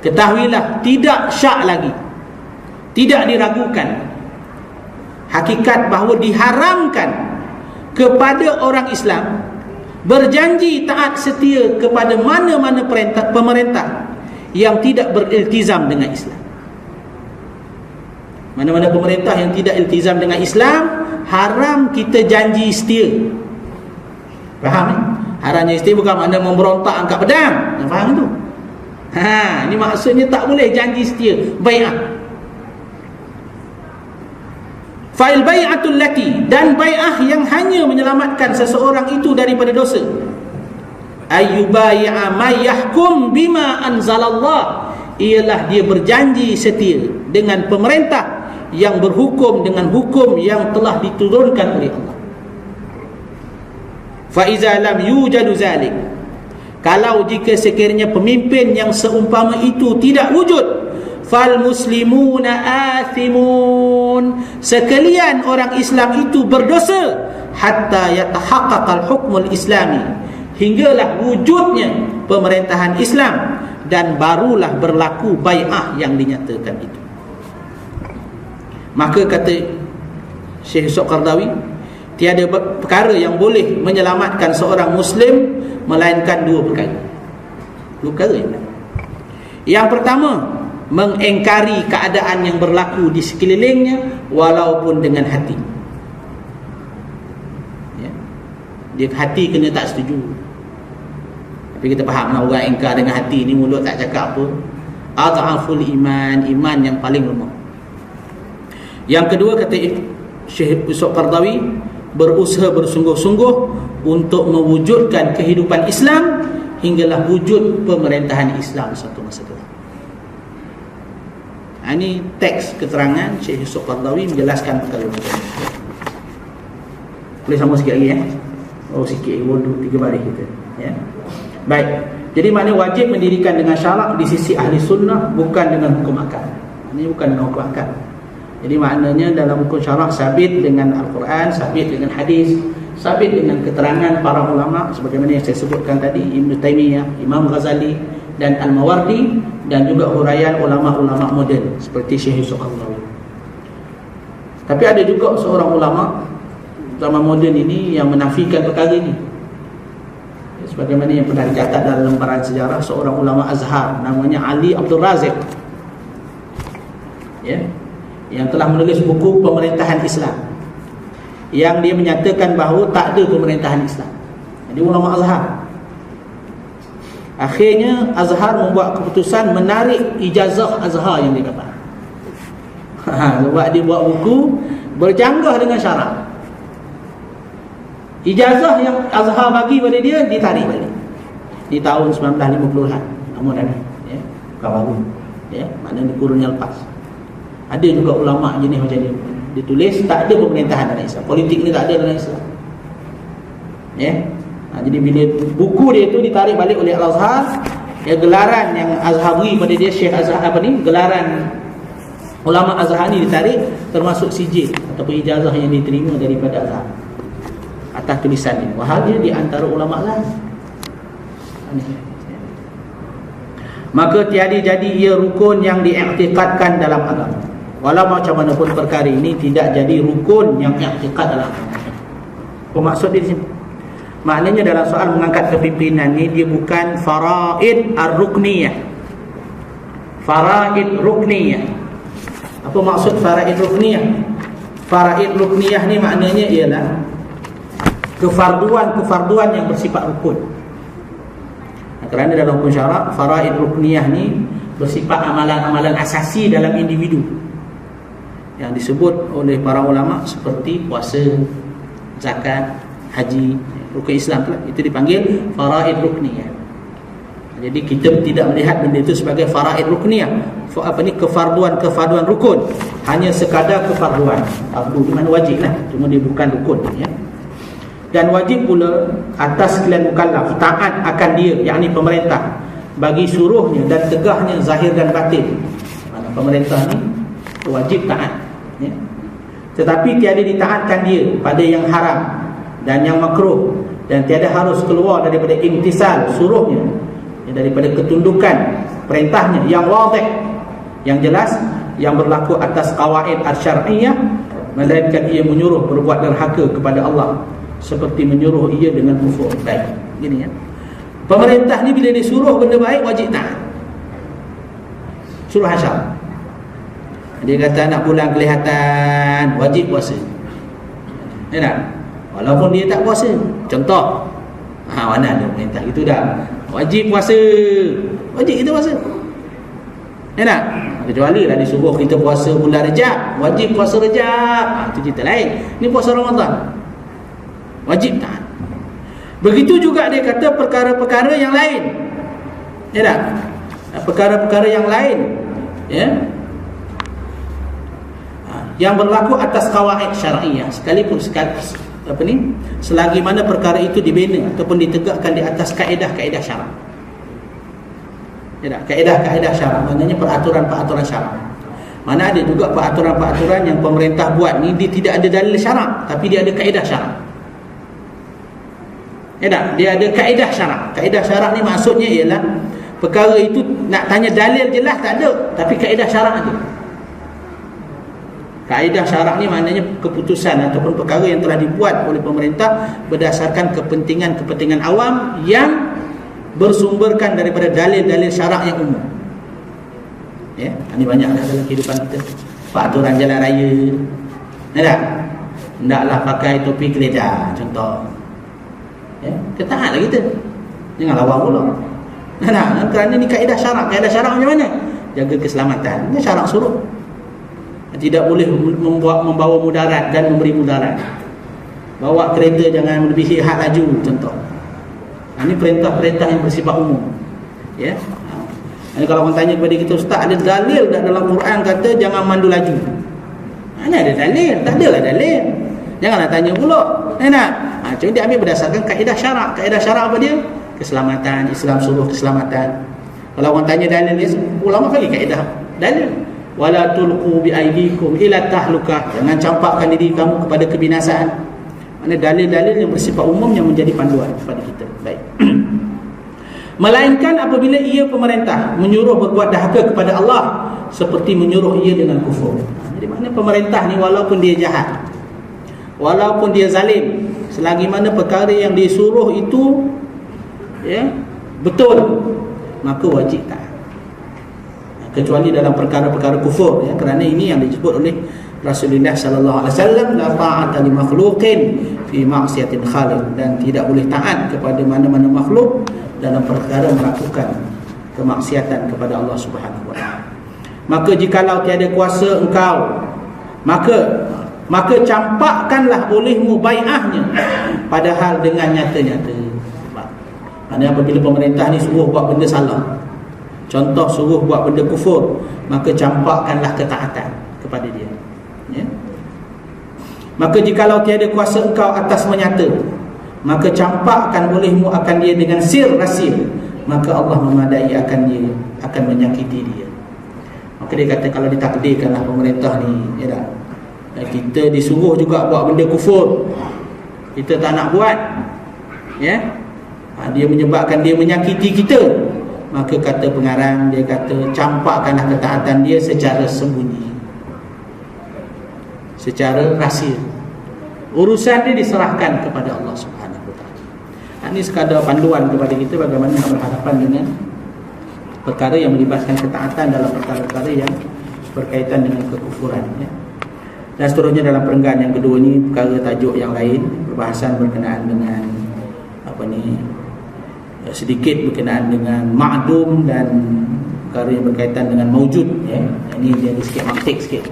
Ketahuilah, tidak syak lagi, tidak diragukan hakikat bahawa diharamkan kepada orang Islam berjanji taat setia kepada mana-mana pemerintah yang tidak beriltizam dengan Islam. Mana-mana pemerintah yang tidak iltizam dengan Islam, haram kita janji setia. Faham? Haramnya setia bukan makna memberontak angkat pedang. Faham tu? Ini maksudnya tak boleh janji setia, bai'ah. Fa'il bai'atul lati, dan bai'ah yang hanya menyelamatkan seseorang itu daripada dosa. Ayyubai'a may yahkum bima anzalallah, ialah dia berjanji setia dengan pemerintah yang berhukum dengan hukum yang telah diturunkan oleh Allah. Fa iza lam yujadu zalik, kalau jika sekiranya pemimpin yang seumpama itu tidak wujud, fal muslimuna athimun, sekalian orang Islam itu berdosa, hatta yatahaqqaqal hukmul islami, hinggalah wujudnya pemerintahan Islam, dan barulah berlaku bai'ah yang dinyatakan itu. Maka kata Syekh Yusuf Qaradawi, tiada perkara yang boleh menyelamatkan seorang Muslim melainkan dua perkara. Dua perkara yang pertama, mengingkari keadaan yang berlaku di sekelilingnya walaupun dengan hati. Ya. Dia hati kena tak setuju. Tapi kita faham lah, orang ingkar dengan hati ni, mulut tak cakap apa. Adhaful iman, iman yang paling lemah. Yang kedua, kata Syekh Yusuf Qaradawi, berusaha bersungguh-sungguh untuk mewujudkan kehidupan Islam hinggalah wujud pemerintahan Islam satu masa kelak. Ini teks keterangan Syekh Yusuf Qaradawi menjelaskan perkara ini. Boleh sama sikit lagi sikit, 2-3 baris kita ya. Baik, jadi maknanya wajib mendirikan dengan syarak di sisi ahli sunnah, bukan dengan hukum akal. Ini bukan dengan hukum akal. Jadi maknanya dalam hukum syarak sabit dengan Al-Quran, sabit dengan hadis, sabit dengan keterangan para ulama sebagaimana yang saya sebutkan tadi, Ibn Taymiyah, Imam Ghazali dan Al-Mawardi, dan juga huraian ulama-ulama moden seperti Syekh Yusuf Qaradawi. Tapi ada juga seorang ulama zaman moden ini yang menafikan perkara ini. Sebagaimana yang pernah dicatat dalam lembaran sejarah, seorang ulama Azhar namanya Ali Abdul Razik, ya, yang telah menulis buku Pemerintahan Islam, yang dia menyatakan bahawa tak ada pemerintahan Islam. Jadi ulama Azhar. Akhirnya Azhar membuat keputusan menarik ijazah Azhar yang dia dapat. Sebab dia buat buku bercanggah dengan syarak. Ijazah yang Azhar bagi pada dia ditarik balik di tahun 1950-an. Namun ada ya, bukan baru ya, maknanya kurun yang lepas. Ada juga ulama jenis macam ni, ditulis tak ada pemerintahan dalam Islam, politik ni tak ada dalam Islam ya. Jadi bila buku dia itu ditarik balik oleh Al-Azhar, ya, gelaran yang Azhar beri pada dia, Syekh Azhar gelaran ulama Azhar ni ditarik, termasuk sijil ataupun ijazah yang diterima daripada Azhar atas tulisan ini. Wahal dia di antara ulama lain. Maka tiada jadi ia rukun yang diiktikadkan dalam agama. Walau macam mana pun perkara ini tidak jadi rukun yang i'tiqad dalam agama. Apa maksud dia di sini? Maknanya dalam soal mengangkat kepimpinan ni, dia bukan faraid ar-rukniyah. Faraid rukniyah. Apa maksud faraid rukniyah? Faraid rukniyah ni maknanya ialah kefarduan yang bersifat rukun. Kerana dalam hukum syarak, faraid rukniyah ni bersifat amalan-amalan asasi dalam individu yang disebut oleh para ulama seperti puasa, zakat, haji, rukun Islam tu, itu dipanggil faraid rukniyah. Jadi kita tidak melihat benda itu sebagai faraid rukniyah, kefarduan rukun, hanya sekadar kefarduan. Fardu di mana wajib lah, cuma dia bukan rukun ya. Dan wajib pula atas sekalian mukallaf taat akan dia, yakni pemerintah, bagi suruhnya dan tegahnya zahir dan batin. Mana pemerintah ni wajib taat ya. Tetapi tiada ditaatkan dia pada yang haram dan yang makruh, dan tiada harus keluar daripada imtisal suruhnya, daripada ketundukan perintahnya yang wadih, yang jelas, yang berlaku atas qawaid asy-syar'iyyah, melainkan ia menyuruh berbuat derhaka kepada Allah, seperti menyuruh ia dengan kufur. Baik, gini ya. Pemerintah ni bila disuruh benda baik wajib taat. Surah Hasyr, dia kata nak bulan kelihatan wajib puasa. Ya tak? Walaupun dia tak puasa. Contoh, mana ada perintah itu dah wajib puasa. Wajib kita puasa. Ya tak? Kecuali lah disuruh kita puasa bulan Rejab, wajib puasa Rejab. Itu cerita lain. Ni puasa Ramadan, wajib taat. Begitu juga dia kata perkara-perkara yang lain. Ya tak? Perkara-perkara yang lain ya, yang berlaku atas qawaid syar'iyyah, sekalipun selagi mana perkara itu dibina ataupun ditegakkan di atas kaedah-kaedah syarak. Ya tak? Kaedah-kaedah syarak maknanya peraturan-peraturan syarak. Mana ada juga peraturan-peraturan yang pemerintah buat ni dia tidak ada dalil syarak, tapi dia ada kaedah syarak. Ya tak? Dia ada kaedah syarak. Kaedah syarak ni maksudnya ialah perkara itu nak tanya dalil jelas tak ada, tapi kaedah syarak ada. Kaedah syarak ni maknanya keputusan ataupun perkara yang telah dibuat oleh pemerintah berdasarkan kepentingan awam yang bersumberkan daripada dalil-dalil syarak yang umum. Ya, ini banyaklah dalam kehidupan kita. Peraturan jalan raya. Tak? Hendaklah pakai topi keledar contoh. Ya, ketaatlah kita. Jangan lawan pula. Kerana ni kaedah syarak. Kaedah syarak macam mana? Jaga keselamatan. Ini syarak suruh. Tidak boleh membawa mudarat dan memberi mudarat. Bawa kereta jangan melebihi had laju contoh. Ini perintah-perintah yang bersifat umum. Ya. Ini kalau orang tanya kepada kita, ustaz, ada dalil tak dalam Quran kata jangan mandu laju? Mana ada dalil? Tak adalah dalil. Janganlah tanya pula. Cuma dia ambil berdasarkan kaedah syarak. Kaedah syarak apa dia? Keselamatan. Islam suruh keselamatan. Kalau orang tanya dalil dia, ulama bagi kaedah dalil. Wala tulqu bi aydikum ila tahlukah. Jangan campakkan diri kamu kepada kebinasaan. Mana dalil-dalil yang bersifat umum yang menjadi panduan kepada kita. Baik. Melainkan apabila ia pemerintah menyuruh berbuat dahaga kepada Allah seperti menyuruh ia dengan kufur. Jadi makna pemerintah ni walaupun dia jahat, walaupun dia zalim, selagi mana perkara yang disuruh itu ya betul, maka wajib taat. Kecuali dalam perkara-perkara kufur, ya, kerana ini yang disebut oleh Rasulullah sallallahu alaihi wasallam, la ta'ata li makhluqin fi ma'siyatin khaliq, dan tidak boleh taat kepada mana-mana makhluk dalam perkara melakukan kemaksiatan kepada Allah Subhanahu wa taala. Maka jikalau tiada kuasa engkau, maka campakkanlah olehmu bai'ahnya, padahal dengan nyata-nyata. Maksudnya apabila pemerintah ni suruh buat benda salah, contoh suruh buat benda kufur, maka campakkanlah ketaatan kepada dia. Ya? Maka jikalau tiada kuasa engkau atas menyata, maka campakkan olehmu akan dia dengan sir rahsia, maka Allah memadai akan dia, akan menyakiti dia. Maka dia kata kalau ditakdirkanlah pemerintah ni, ya tak, kita disuruh juga buat benda kufur, kita tak nak buat, ya, dia menyebabkan dia menyakiti kita, maka kata pengarang, dia kata campakkanlah ketaatan dia secara sembunyi, secara rahsia. Urusan dia diserahkan kepada Allah Subhanahu wa taala. Ini sekadar panduan kepada kita bagaimana nak berhadapan dengan perkara yang melibatkan ketaatan dalam perkara-perkara yang berkaitan dengan kekufuran, ya. Dan seterusnya dalam perenggan yang kedua ni perkara tajuk yang lain, perbahasan berkenaan dengan sedikit berkenaan dengan ma'dum dan perkara yang berkaitan dengan maujud, ya. Ini dia sikit mantik sikit,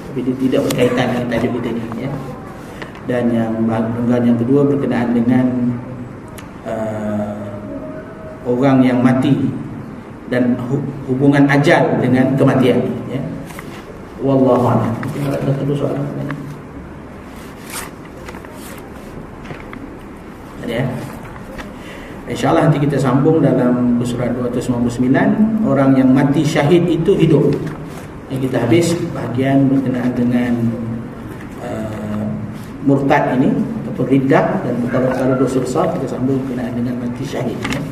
tapi dia tidak berkaitan dengan tajuk kita ni, ya. Dan yang perenggan yang kedua berkenaan dengan orang yang mati dan hubungan ajal dengan kematian, ya. Wallahu a'lam. Ada satu soalan lagi? Ada, ya. InsyaAllah nanti kita sambung dalam surat 259. Orang yang mati syahid itu hidup. Yang kita habis bahagian berkenaan dengan murtad ini ataupun riddah dan perkara-perkara dosa besar. Kita sambung berkenaan dengan mati syahid ini.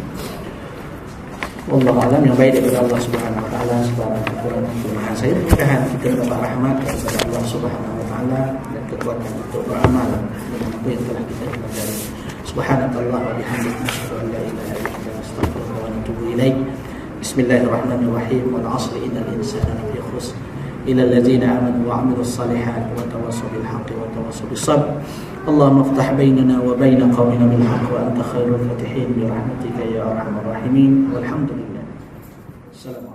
Wallahu a'lam. Yang baik daripada Allah Subhanahu wa taala, subhanahu kekurangan saya, mudah-mudahan kita dapat rahmat daripada Allah Subhanahu wa taala dan kekuatan untuk beramal dengan apa yang telah kita pelajari. Subhanakallah wa bihamdika, asyhadu an la ilaha illa anta, astaghfiruka wa atubu ilaik. Bismillahirrahmanirrahim. Wal 'asri innal insana lafi khusr illa allazina amanu wa 'amilus salihati wa tawassaw bil haqqi wa tawassaw bis sabr. Allahumma iftah bainana wa bain qaumina bil haqqi wa anta khairul fatihin bi rahmatika ya arhamar rahimin. Walhamdulillah. Assalamualaikum.